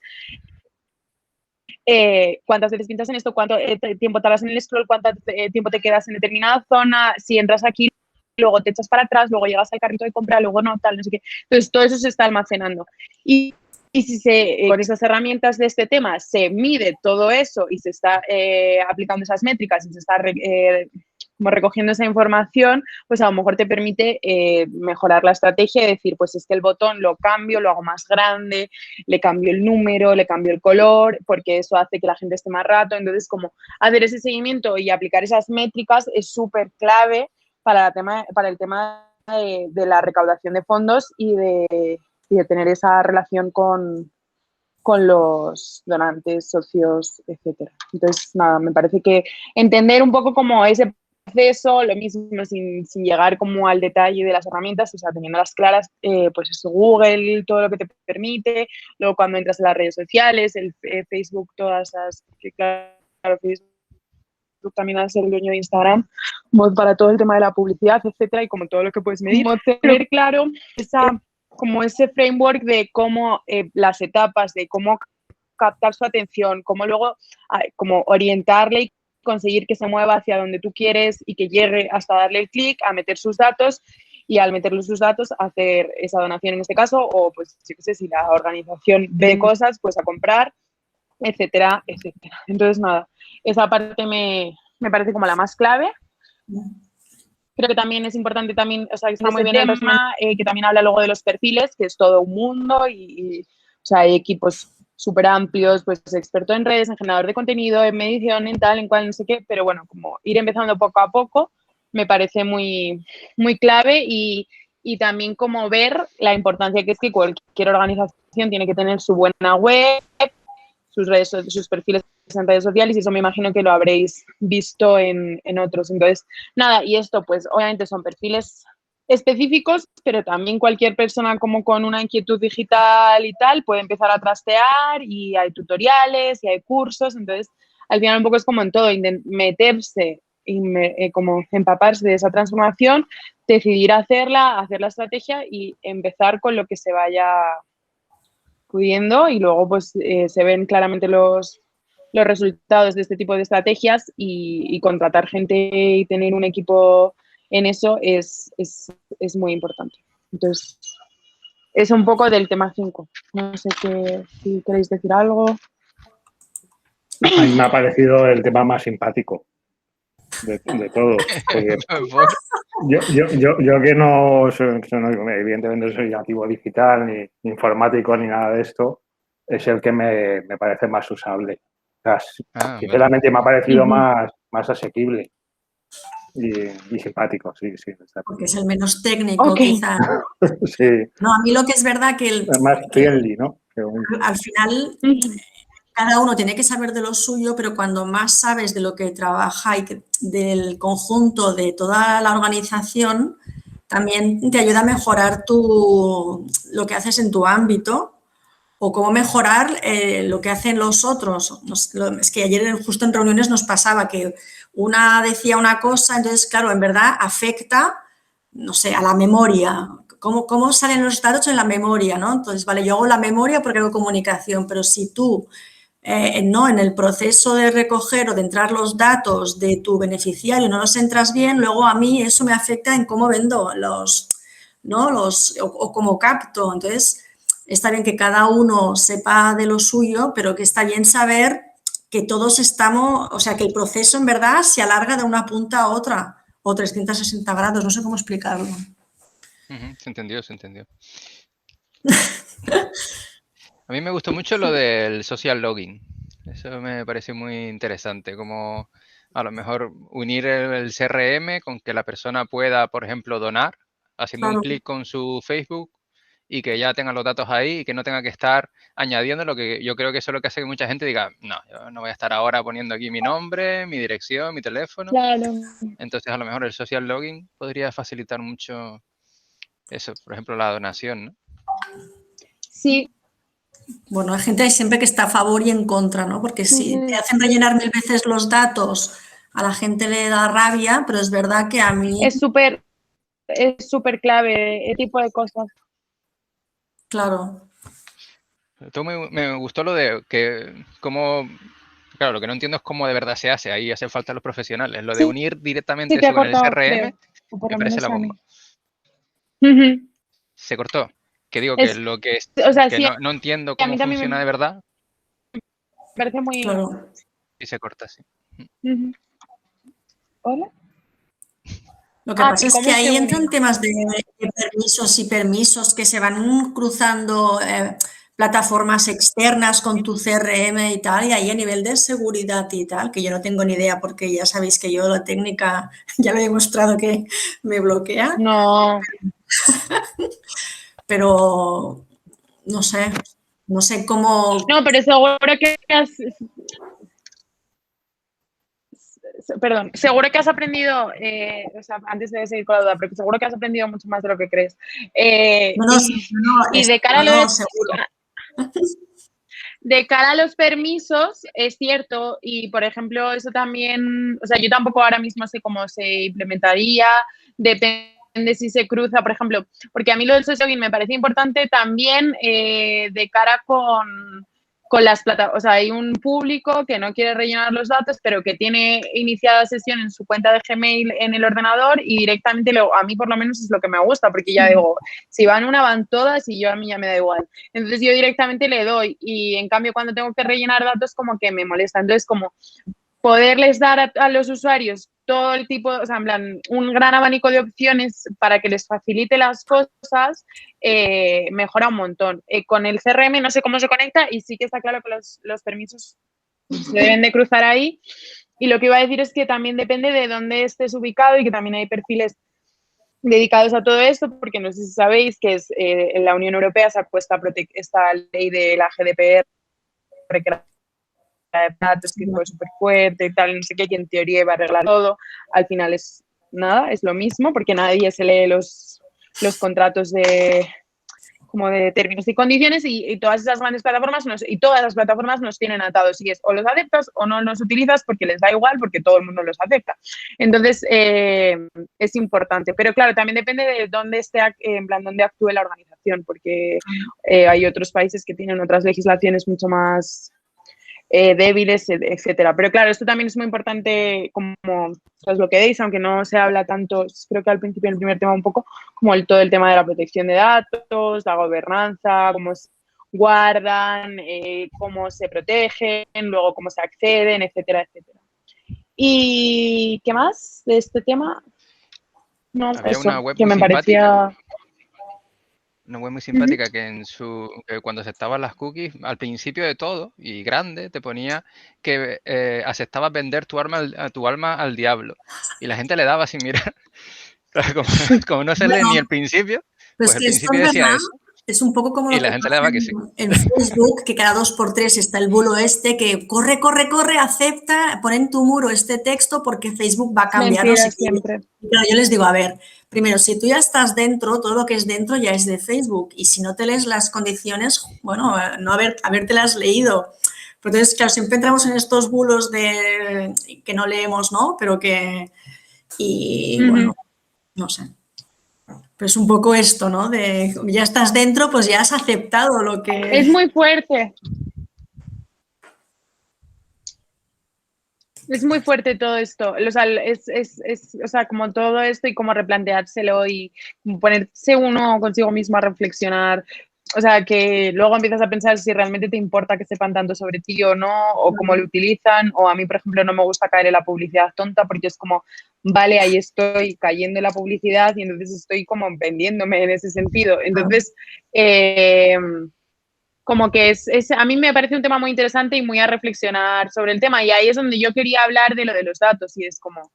cuántas veces pintas en esto, cuánto tiempo tardas en el scroll, cuánto tiempo te quedas en determinada zona, si entras aquí, luego te echas para atrás, luego llegas al carrito de compra, luego no, tal, no sé qué. Entonces, todo eso se está almacenando. Y si con esas herramientas de este tema se mide todo eso y se está aplicando esas métricas y se está como recogiendo esa información, pues a lo mejor te permite mejorar la estrategia y decir, pues es que el botón lo cambio, lo hago más grande, le cambio el número, le cambio el color, porque eso hace que la gente esté más rato. Entonces, como hacer ese seguimiento y aplicar esas métricas es súper clave para el tema de la recaudación de fondos y de tener esa relación con los donantes, socios, etcétera. Entonces, nada, me parece que entender un poco como ese proceso, lo mismo sin llegar como al detalle de las herramientas, o sea, teniéndolas claras, pues eso, Google, todo lo que te permite, luego cuando entras en las redes sociales, el Facebook, todas esas, que claro, Facebook también al ser el dueño de Instagram, para todo el tema de la publicidad, etcétera, y como todo lo que puedes medir, tener claro como ese framework de cómo las etapas, de cómo captar su atención, cómo luego como orientarle y conseguir que se mueva hacia donde tú quieres y que llegue hasta darle el clic, a meter sus datos, y al meterle sus datos hacer esa donación en este caso, o pues yo qué sé, si la organización ve cosas, pues a comprar, etcétera, etcétera. Entonces, nada, esa parte me parece como la más clave. Creo que también es importante, o sea, que está muy bien el resumen, que también habla luego de los perfiles, que es todo un mundo, y o sea, hay equipos súper amplios, pues experto en redes, en generador de contenido, en medición, en tal, en cual, no sé qué, pero bueno, como ir empezando poco a poco me parece muy, muy clave, y también como ver la importancia que es que cualquier organización tiene que tener su buena web, sus perfiles en redes sociales, y eso me imagino que lo habréis visto en otros. Entonces, nada, y esto pues obviamente son perfiles específicos, pero también cualquier persona como con una inquietud digital y tal puede empezar a trastear y hay tutoriales y hay cursos. Entonces, al final un poco es como en todo, meterse y como empaparse de esa transformación, decidir hacerla, hacer la estrategia y empezar con lo que se vaya pudiendo y luego pues se ven claramente los resultados de este tipo de estrategias y contratar gente y tener un equipo en eso es muy importante. Entonces, es un poco del tema 5. No sé si queréis decir algo. A mí me ha parecido el tema más simpático de todo. Porque yo que no soy, evidentemente no soy nativo digital, ni informático, ni nada de esto, es el que me parece más usable. O sea, sinceramente me ha parecido más asequible y simpático, sí. Porque es el menos técnico, quizás. Sí. No, a mí lo que es verdad que más friendly, ¿no? Al final, cada uno tiene que saber de lo suyo, pero cuando más sabes de lo que trabaja y del conjunto de toda la organización, también te ayuda a mejorar lo que haces en tu ámbito o cómo mejorar lo que hacen los otros. Es que ayer justo en reuniones nos pasaba que una decía una cosa, entonces, claro, en verdad afecta, no sé, a la memoria. ¿Cómo salen los datos en la memoria, ¿no? Entonces, vale, yo hago la memoria porque hago comunicación, pero si tú, no, en el proceso de recoger o de entrar los datos de tu beneficiario no los entras bien, luego a mí eso me afecta en cómo vendo o cómo capto. Entonces, está bien que cada uno sepa de lo suyo, pero que está bien saber que todos estamos, o sea, que el proceso en verdad se alarga de una punta a otra o 360 grados, no sé cómo explicarlo. Se entendió. A mí me gustó mucho lo del social login. Eso me pareció muy interesante, como a lo mejor unir el CRM con que la persona pueda, por ejemplo, donar, haciendo un clic con su Facebook y que ya tenga los datos ahí y que no tenga que estar añadiendo lo que yo creo que eso es lo que hace que mucha gente diga, no, yo no voy a estar ahora poniendo aquí mi nombre, mi dirección, mi teléfono. Claro. Entonces, a lo mejor el social login podría facilitar mucho eso, por ejemplo, la donación, ¿no? Sí. Bueno, hay gente siempre que está a favor y en contra, ¿no? Porque si te hacen rellenar 1000 veces los datos, a la gente le da rabia, pero es verdad que a mí... Es súper clave ese tipo de cosas. Claro. Me gustó lo de que cómo... Claro, lo que no entiendo es cómo de verdad se hace. Ahí hacen falta los profesionales. Lo de unir directamente eso con el CRM me parece la bomba. Se cortó. Que digo que lo que es... O sea, que sí, no entiendo cómo funciona de verdad. Me parece muy... Claro. Y se corta, sí. ¿Hola? Lo que pasa es que ahí entran temas de permisos y permisos que se van cruzando plataformas externas con tu CRM y tal, y ahí a nivel de seguridad y tal, que yo no tengo ni idea porque ya sabéis que yo la técnica ya lo he demostrado que me bloquea. No. Pero no sé cómo... No, pero seguro que seguro que has aprendido, o sea, antes de seguir con la duda, pero seguro que has aprendido mucho más de lo que crees. Y de cara de cara a los permisos, es cierto, y por ejemplo, eso también, o sea, yo tampoco ahora mismo sé cómo se implementaría, depende si se cruza, por ejemplo, porque a mí lo del social login me parece importante también de cara con las plataformas, o sea, hay un público que no quiere rellenar los datos, pero que tiene iniciada sesión en su cuenta de Gmail en el ordenador y directamente a mí por lo menos es lo que me gusta, porque ya digo, si van una, van todas y yo a mí ya me da igual. Entonces yo directamente le doy y en cambio cuando tengo que rellenar datos como que me molesta. Entonces como poderles dar a los usuarios todo el tipo, o sea, en plan, un gran abanico de opciones para que les facilite las cosas, mejora un montón. Con el CRM no sé cómo se conecta y sí que está claro que los permisos se deben de cruzar ahí. Y lo que iba a decir es que también depende de dónde estés ubicado y que también hay perfiles dedicados a todo esto, porque no sé si sabéis que es, en la Unión Europea se ha puesto esta ley de la GDPR, de datos que fue súper fuerte y tal, no sé qué, que en teoría iba a arreglar todo. Al final es nada, es lo mismo, porque nadie se lee los los contratos como de términos y condiciones y todas esas grandes plataformas todas las plataformas nos tienen atados y es o los aceptas o no los utilizas porque les da igual porque todo el mundo los acepta. Entonces es importante, pero claro, también depende de dónde esté, en plan, dónde actúe la organización, porque hay otros países que tienen otras legislaciones mucho más débiles, etcétera. Pero claro, esto también es muy importante como os lo quedéis, aunque no se habla tanto, creo que al principio en el primer tema un poco, como todo el tema de la protección de datos, la gobernanza, cómo se guardan, cómo se protegen, luego cómo se acceden, etcétera, etcétera. ¿Y qué más de este tema? No, había eso, una web que muy me parecía... Una web muy simpática que cuando aceptabas las cookies, al principio de todo, y grande, te ponía que aceptabas vender tu alma al diablo. Y la gente le daba sin mirar. Como no se lee ni el principio, pues el principio decía eso. Es un poco como y lo la que gente le daba que sí. En Facebook, que cada 2x3 está el bulo que corre, acepta, pon en tu muro este texto porque Facebook va a cambiar. Mentira, siempre. Pero yo les digo, a ver, primero, si tú ya estás dentro, todo lo que es dentro ya es de Facebook y si no te lees las condiciones, bueno, no habértelas leído. Pero entonces, claro, siempre entramos en estos bulos de que no leemos, ¿no? Pero que, bueno, no sé. Pero es un poco esto, ¿no? De ya estás dentro, pues ya has aceptado lo que... Es muy fuerte. Es muy fuerte todo esto, o sea, como todo esto y como replanteárselo y ponerse uno consigo mismo a reflexionar, o sea, que luego empiezas a pensar si realmente te importa que sepan tanto sobre ti o no, o cómo lo utilizan, o a mí, por ejemplo, no me gusta caer en la publicidad tonta porque es como, vale, ahí estoy cayendo en la publicidad y entonces estoy como vendiéndome en ese sentido. Entonces, como que a mí me parece un tema muy interesante y muy a reflexionar sobre el tema. Y ahí es donde yo quería hablar de lo de los datos y es como,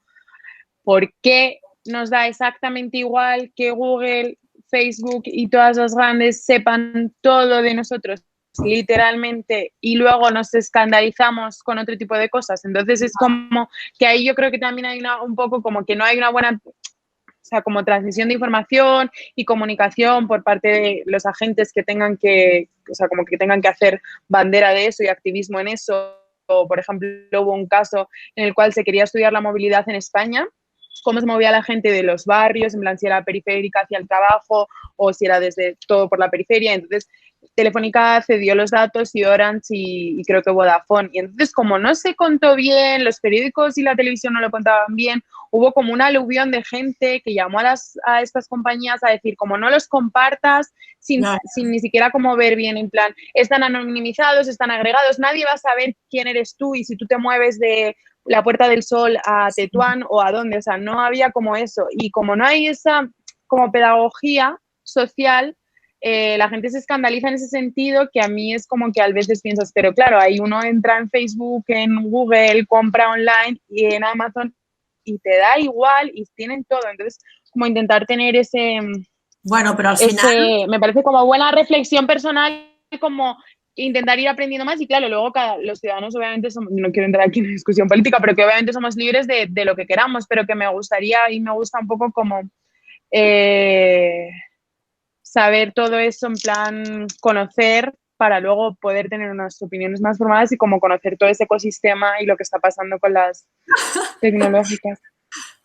¿por qué nos da exactamente igual que Google, Facebook y todas las grandes sepan todo de nosotros, literalmente, y luego nos escandalizamos con otro tipo de cosas? Entonces es como que ahí yo creo que también hay un poco como que no hay una buena... O sea, como transmisión de información y comunicación por parte de los agentes que tengan que, o sea, como que tengan que hacer bandera de eso y activismo en eso. O, por ejemplo, hubo un caso en el cual se quería estudiar la movilidad en España, cómo se movía la gente de los barrios, en plan si era periférica hacia el trabajo o si era desde todo por la periferia. Entonces, Telefónica cedió los datos y Orange y creo que Vodafone. Y entonces, como no se contó bien, los periódicos y la televisión no lo contaban bien, hubo como una aluvión de gente que llamó a estas compañías a decir, como no los compartas, sin ni siquiera como ver bien, en plan, están anonimizados, están agregados, nadie va a saber quién eres tú y si tú te mueves de la Puerta del Sol a Tetuán o a dónde, o sea, no había como eso. Y como no hay esa como pedagogía social, la gente se escandaliza en ese sentido, que a mí es como que a veces piensas, pero claro, ahí uno entra en Facebook, en Google, compra online y en Amazon y te da igual y tienen todo. Entonces, como intentar tener ese... Bueno, pero al final... Me parece como buena reflexión personal, como intentar ir aprendiendo más y claro, luego los ciudadanos obviamente somos, no quiero entrar aquí en discusión política, pero que obviamente somos libres de lo que queramos, pero que me gustaría y me gusta un poco como saber todo eso, en plan conocer para luego poder tener unas opiniones más formadas y como conocer todo ese ecosistema y lo que está pasando con las tecnológicas.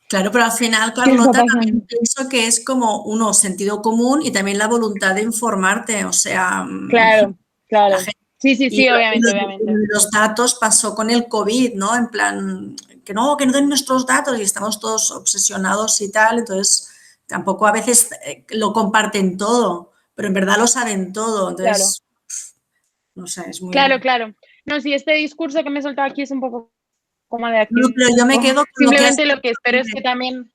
Claro, pero al final, Carlota, también pienso que es como sentido común y también la voluntad de informarte, o sea... Claro. Sí, obviamente. Los datos pasó con el COVID, ¿no? En plan, que no den nuestros datos y estamos todos obsesionados y tal, entonces tampoco a veces lo comparten todo, pero en verdad lo saben todo, entonces, no sé, es muy... Claro. No, si este discurso que me he soltado aquí es un poco como de aquí. No, pero yo me quedo con simplemente lo que espero es que también...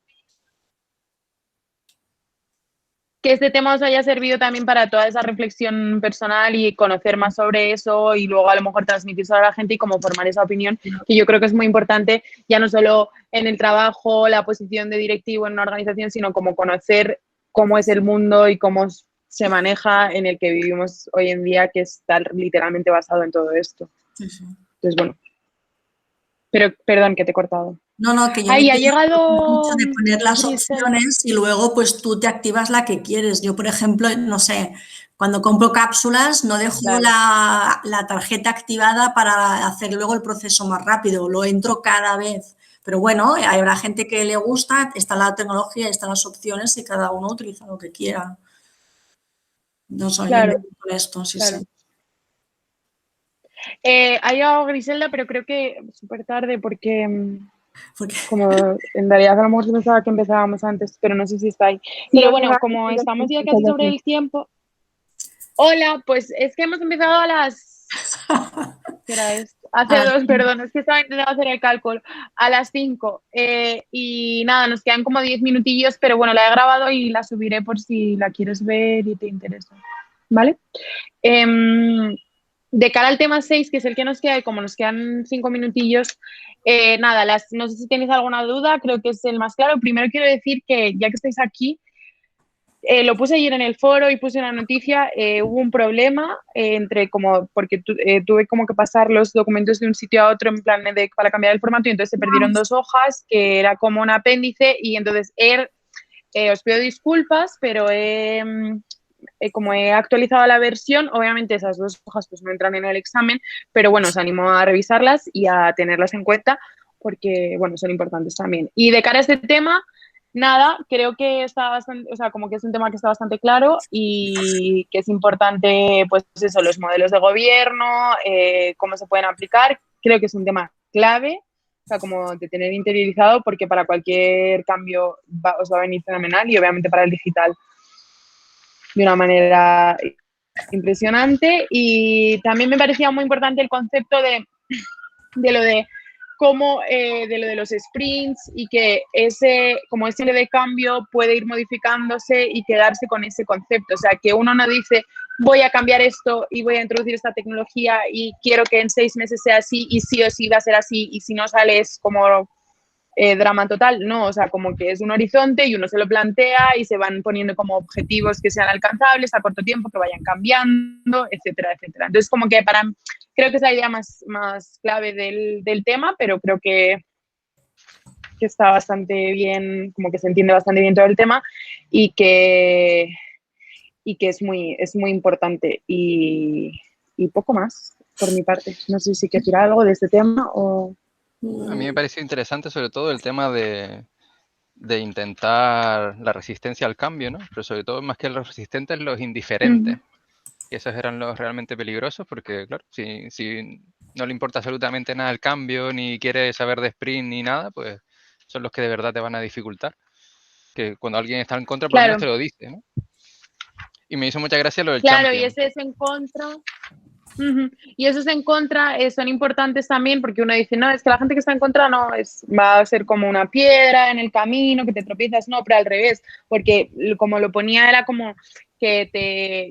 que este tema os haya servido también para toda esa reflexión personal y conocer más sobre eso y luego a lo mejor transmitirlo a la gente y como formar esa opinión, que yo creo que es muy importante, ya no solo en el trabajo, la posición de directivo en una organización, sino como conocer cómo es el mundo y cómo se maneja en el que vivimos hoy en día, que está literalmente basado en todo esto. Sí. Entonces, bueno. Pero, perdón, que te he cortado. No, que yo Ahí me ha quedo llegado mucho de poner las Grisel. opciones y luego pues tú te activas la que quieres. Yo, por ejemplo, no sé, cuando compro cápsulas no dejo Claro. la tarjeta activada para hacer luego el proceso más rápido, lo entro cada vez. Pero bueno, habrá gente que le gusta, está la tecnología, están las opciones y cada uno utiliza lo que quiera. No soy Claro, con esto, sí, claro. sí. Ha llegado Griselda, pero creo que súper tarde porque Porque como en realidad a lo mejor se pensaba que empezábamos antes, pero no sé si está ahí. Pero bueno, como estamos ya casi sobre el tiempo. Hola, pues es que hemos empezado a las... ¿Qué hora es? Hace dos, perdón, es que estaba intentando hacer el cálculo. A las 5. Y nada, nos quedan como 10 minutillos, pero bueno, la he grabado y la subiré por si la quieres ver y te interesa. ¿Vale? De cara al tema 6, que es el que nos queda, y como nos quedan 5 minutillos, nada, no sé si tenéis alguna duda, creo que es el más claro. Primero quiero decir que ya que estáis aquí, lo puse ayer en el foro y puse una noticia, hubo un problema porque tuve como que pasar los documentos de un sitio a otro en plan para cambiar el formato y entonces se perdieron 2 hojas, que era como un apéndice y entonces os pido disculpas, pero como he actualizado la versión, obviamente esas 2 hojas pues no entran en el examen, pero bueno, os animo a revisarlas y a tenerlas en cuenta porque, bueno, son importantes también. Y de cara a este tema, nada, creo que está bastante, o sea, como que es un tema que está bastante claro y que es importante, pues eso, los modelos de gobierno, cómo se pueden aplicar. Creo que es un tema clave, o sea, como de tener interiorizado, porque para cualquier cambio os va a venir fenomenal y obviamente para el digital de una manera impresionante. Y también me parecía muy importante el concepto de lo de cómo de lo de los sprints y que ese de cambio puede ir modificándose y quedarse con ese concepto. O sea, que uno no dice voy a cambiar esto y voy a introducir esta tecnología y quiero que en 6 meses sea así y sí o sí va a ser así y si no sale es como drama total, no, o sea, como que es un horizonte y uno se lo plantea y se van poniendo como objetivos que sean alcanzables a corto tiempo, que vayan cambiando, etcétera, etcétera. Entonces, como que creo que es la idea más clave del tema, pero creo que está bastante bien, como que se entiende bastante bien todo el tema y que es muy importante y poco más por mi parte. No sé si quieres decir algo de este tema o... A mí me pareció interesante sobre todo el tema de intentar la resistencia al cambio, ¿no? Pero sobre todo más que los resistentes, los indiferentes. Y esos eran los realmente peligrosos porque, claro, si no le importa absolutamente nada el cambio, ni quiere saber de sprint ni nada, pues son los que de verdad te van a dificultar. Que cuando alguien está en contra, por lo menos te lo dice, ¿no? Y me hizo mucha gracia lo del champion. Claro, y ese es en contra... Y esos en contra son importantes también porque uno dice, no, es que la gente que está en contra no va a ser como una piedra en el camino, que te tropiezas, no, pero al revés, porque como lo ponía era como que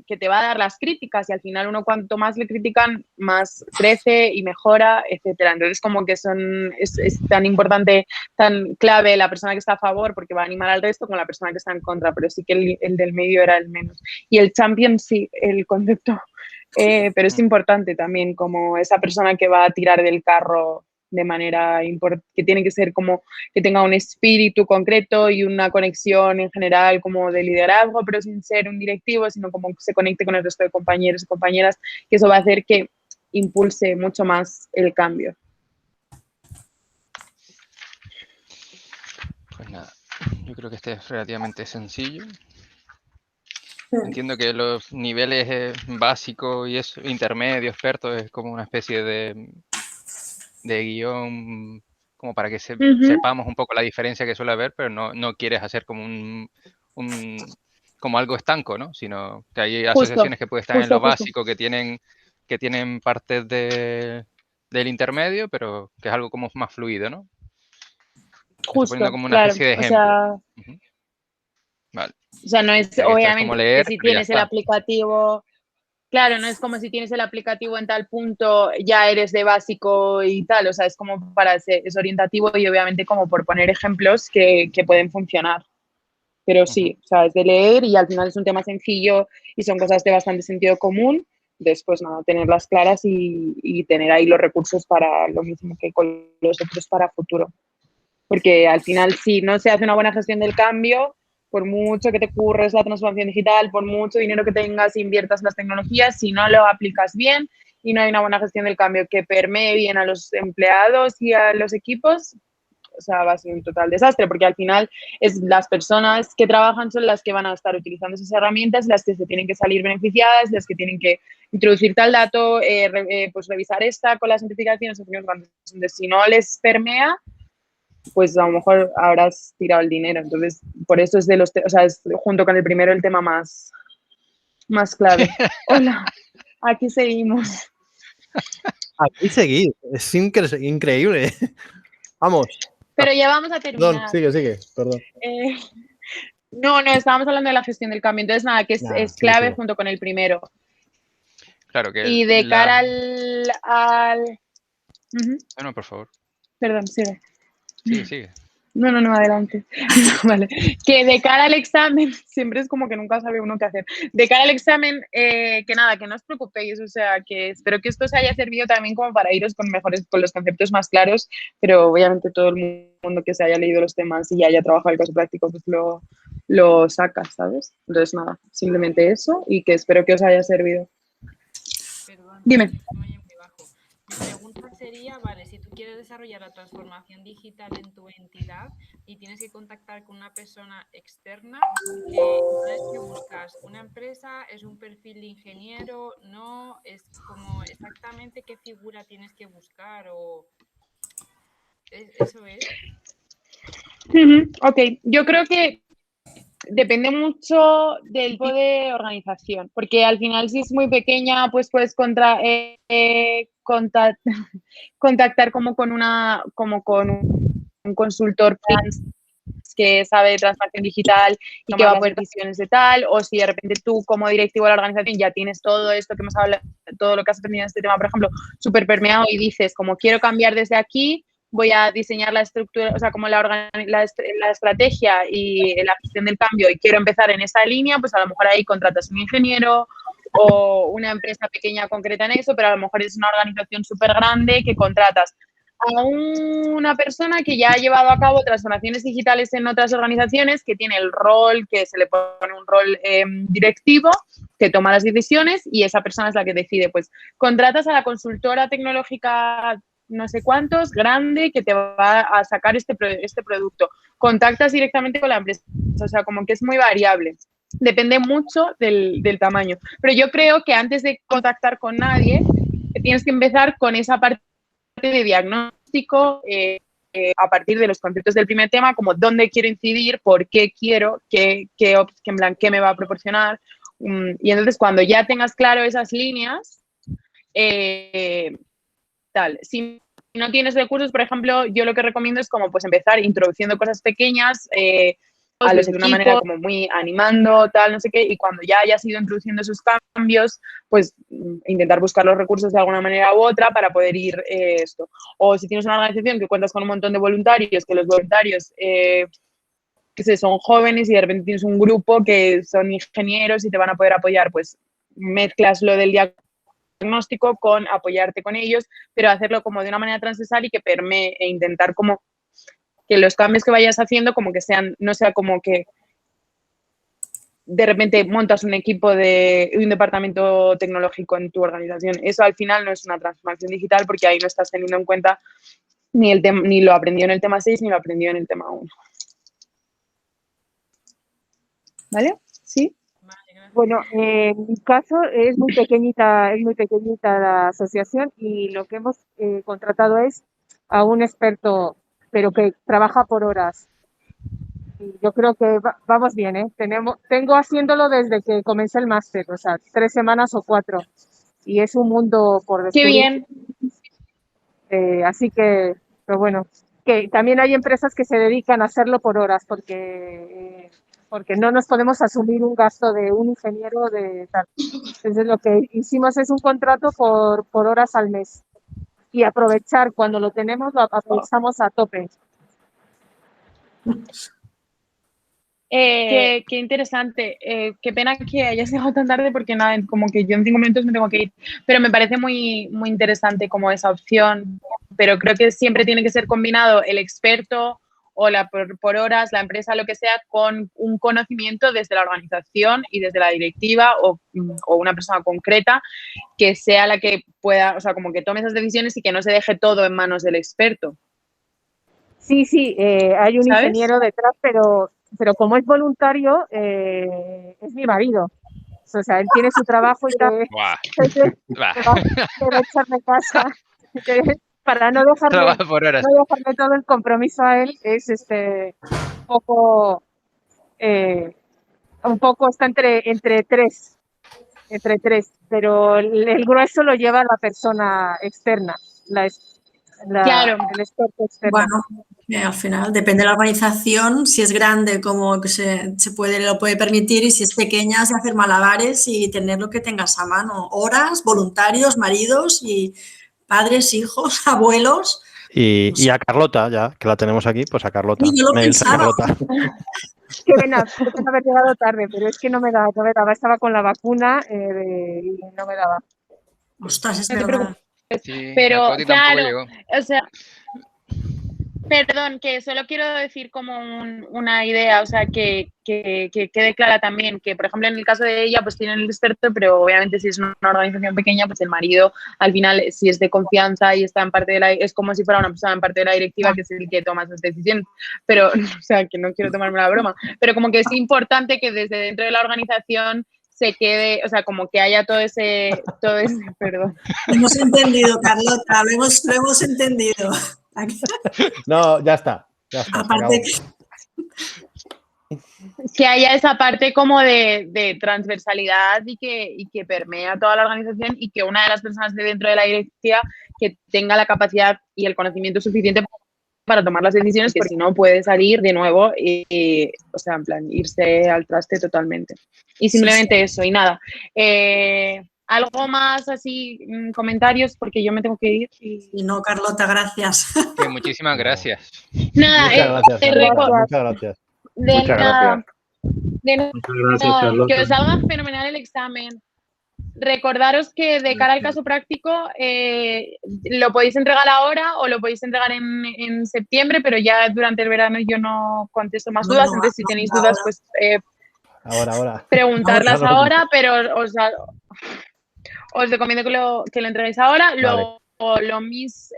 te va a dar las críticas y al final uno cuanto más le critican, más crece y mejora, etcétera. Entonces como que es tan importante, tan clave la persona que está a favor porque va a animar al resto como la persona que está en contra, pero sí que el del medio era el menos. Y el champion, sí, el concepto... pero es importante también como esa persona que va a tirar del carro de manera que tiene que ser como que tenga un espíritu concreto y una conexión en general como de liderazgo, pero sin ser un directivo, sino como que se conecte con el resto de compañeros y compañeras, que eso va a hacer que impulse mucho más el cambio. Pues nada, yo creo que este es relativamente sencillo. Entiendo que los niveles básicos y eso, intermedio, experto, es como una especie de guión como para que sepamos un poco la diferencia que suele haber, pero no quieres hacer como como algo estanco, ¿no? Sino que hay asociaciones que pueden estar en lo básico, que tienen partes del intermedio, pero que es algo como más fluido, ¿no? Estoy poniendo como una especie de ejemplo. Vale. O sea, no es obviamente que si tienes el aplicativo, claro, no es como si tienes el aplicativo en tal punto ya eres de básico y tal, o sea, es como es orientativo y obviamente como por poner ejemplos que pueden funcionar. Pero sí, o sea, es de leer y al final es un tema sencillo y son cosas de bastante sentido común. Después, nada, tenerlas claras y tener ahí los recursos para lo mismo que con los otros para futuro. Porque al final, si no se hace una buena gestión del cambio, por mucho que te curres la transformación digital, por mucho dinero que tengas, inviertas en las tecnologías, si no lo aplicas bien y no hay una buena gestión del cambio que permee bien a los empleados y a los equipos, o sea, va a ser un total desastre, porque al final las personas que trabajan son las que van a estar utilizando esas herramientas, las que se tienen que salir beneficiadas, las que tienen que introducir tal dato, pues revisar esta con las notificaciones. Entonces, si no les permea, pues a lo mejor habrás tirado el dinero. Entonces, por eso es o sea, es junto con el primero el tema más clave. Hola, aquí seguimos. Aquí seguís, es increíble. Vamos. Pero ya vamos a terminar. Perdón, sigue, perdón. No, estábamos hablando de la gestión del cambio. Entonces, nada, que es clave junto con el primero. Claro que... Y de cara al... Bueno, por favor. Perdón, sigue. Sigue. No, adelante. Vale. Que de cara al examen, siempre es como que nunca sabe uno qué hacer. De cara al examen, que nada, que no os preocupéis, o sea, que espero que esto os haya servido también como para iros con los conceptos más claros, pero obviamente todo el mundo que se haya leído los temas y haya trabajado el caso práctico, pues lo saca, ¿sabes? Entonces, nada, simplemente eso y que espero que os haya servido. Perdón, dime. Mi pregunta sería, vale, si tú quieres desarrollar la transformación digital en tu entidad y tienes que contactar con una persona externa, ¿qué buscas? ¿Una empresa? ¿Es un perfil de ingeniero? ¿No? ¿Es como exactamente qué figura tienes que buscar? ¿O eso es? Ok, yo creo que depende mucho del tipo de organización, porque al final si es muy pequeña, pues puedes contactar como con un consultor que sabe de transformación digital y que va a poder decisiones de tal, o si de repente tú como directivo de la organización ya tienes todo esto que hemos hablado, todo lo que has aprendido en este tema, por ejemplo, súper permeado y dices como quiero cambiar desde aquí, voy a diseñar la estructura, o sea, como la estrategia y la gestión del cambio y quiero empezar en esa línea, pues a lo mejor ahí contratas un ingeniero o una empresa pequeña concreta en eso, pero a lo mejor es una organización súper grande que contratas a una persona que ya ha llevado a cabo transformaciones digitales en otras organizaciones, que tiene el rol, que se le pone un rol directivo, que toma las decisiones y esa persona es la que decide. Pues contratas a la consultora tecnológica no sé cuántos, grande, que te va a sacar este producto. Contactas directamente con la empresa, o sea, como que es muy variable. Depende mucho del tamaño. Pero yo creo que antes de contactar con nadie, tienes que empezar con esa parte de diagnóstico a partir de los conceptos del primer tema, como dónde quiero incidir, por qué quiero, qué me va a proporcionar. Y entonces, cuando ya tengas claro esas líneas, si no tienes recursos, por ejemplo, yo lo que recomiendo es como pues empezar introduciendo cosas pequeñas a los de una manera como muy animando, tal, no sé qué, y cuando ya hayas ido introduciendo esos cambios, pues intentar buscar los recursos de alguna manera u otra para poder ir esto. O si tienes una organización que cuentas con un montón de voluntarios, que los voluntarios son jóvenes y de repente tienes un grupo que son ingenieros y te van a poder apoyar, pues mezclas lo del diagnóstico con apoyarte con ellos, pero hacerlo como de una manera transversal y que permee e intentar como que los cambios que vayas haciendo como que no sea como que de repente montas un equipo de un departamento tecnológico en tu organización. Eso al final no es una transformación digital porque ahí no estás teniendo en cuenta ni lo aprendió en el tema 6 ni lo aprendió en el tema 1. ¿Vale? ¿Sí? Bueno, en mi caso es muy pequeñita la asociación y lo que hemos contratado es a un experto, pero que trabaja por horas. Y yo creo que vamos bien, ¿eh? Tengo haciéndolo desde que comencé el máster, o sea, 3 semanas o 4. Y es un mundo por descubrir. ¡Qué bien! Así que, pero bueno, que también hay empresas que se dedican a hacerlo por horas porque no nos podemos asumir un gasto de un ingeniero de tal. Entonces lo que hicimos es un contrato por horas al mes y aprovechar cuando lo tenemos, lo aprovechamos a tope. Qué interesante. Qué pena que hayas llegado tan tarde porque nada, como que yo en 5 minutos me tengo que ir. Pero me parece muy, muy interesante como esa opción. Pero creo que siempre tiene que ser combinado el experto o por horas, la empresa, lo que sea, con un conocimiento desde la organización y desde la directiva o una persona concreta que sea la que pueda, o sea, como que tome esas decisiones y que no se deje todo en manos del experto. Sí, hay un ¿Sabes? ingeniero detrás, pero como es voluntario, es mi marido. O sea, él tiene su trabajo y debe echarme casa. Para no dejarle todo el compromiso a él, es un poco está entre tres, pero el grueso lo lleva la persona externa, claro. el experto externo. Bueno, al final depende de la organización, si es grande como que lo puede permitir y si es pequeña es hacer malabares y tener lo que tengas a mano, horas, voluntarios, maridos y padres, hijos, abuelos. Y a Carlota, ya que la tenemos aquí, pues a Carlota. Yo lo pensaba. Qué pena haber llegado tarde, pero es que no me daba. Estaba con la vacuna y no me daba. Ostras, es no verdad. Sí, pero Coti claro, llegó. O sea, perdón, que solo quiero decir como una idea, o sea, que quede clara también, que por ejemplo en el caso de ella pues tienen el experto, pero obviamente si es una organización pequeña, pues el marido al final si es de confianza y está en parte de es como si fuera una persona en parte de la directiva que es el que toma esas decisiones, pero, o sea, que no quiero tomarme la broma, pero como que es importante que desde dentro de la organización se quede, o sea, como que haya todo ese perdón. Lo hemos entendido, Carlota, lo hemos entendido. No, ya está. Aparte, que haya esa parte como de transversalidad y que permea toda la organización y que una de las personas de dentro de la directiva que tenga la capacidad y el conocimiento suficiente para tomar las decisiones, porque si no puede salir de nuevo y o sea, en plan, irse al traste totalmente. Y simplemente eso, y nada. Algo más así, comentarios, porque yo me tengo que ir. Y no, Carlota, gracias. Muchísimas gracias. Nada, muchas gracias. Muchas gracias. Carlota. Que os salga fenomenal el examen. Recordaros que de cara al caso práctico lo podéis entregar ahora o lo podéis entregar en septiembre, pero ya durante el verano yo no contesto más dudas, entonces si tenéis dudas pues ahora. preguntarlas ahora, pero os recomiendo que lo entreguéis ahora. Vale. Lo mis,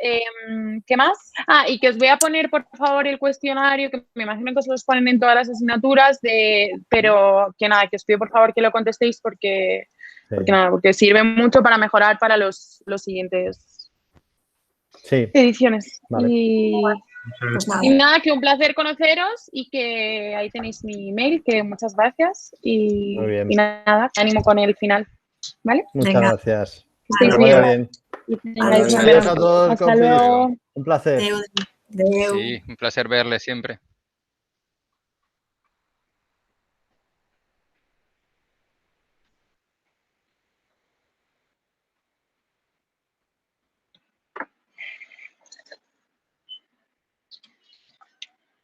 ¿qué más? Y que os voy a poner por favor el cuestionario, que me imagino que os los ponen en todas las asignaturas, pero que nada, que os pido por favor que lo contestéis porque sirve mucho para mejorar para los siguientes ediciones. Vale. Y nada, que un placer conoceros y que ahí tenéis mi email, que muchas gracias y nada, ánimo con el final, ¿vale? Muchas gracias. Que estéis bien. Adiós a todos. Hasta luego. Un placer. Sí, un placer verle siempre.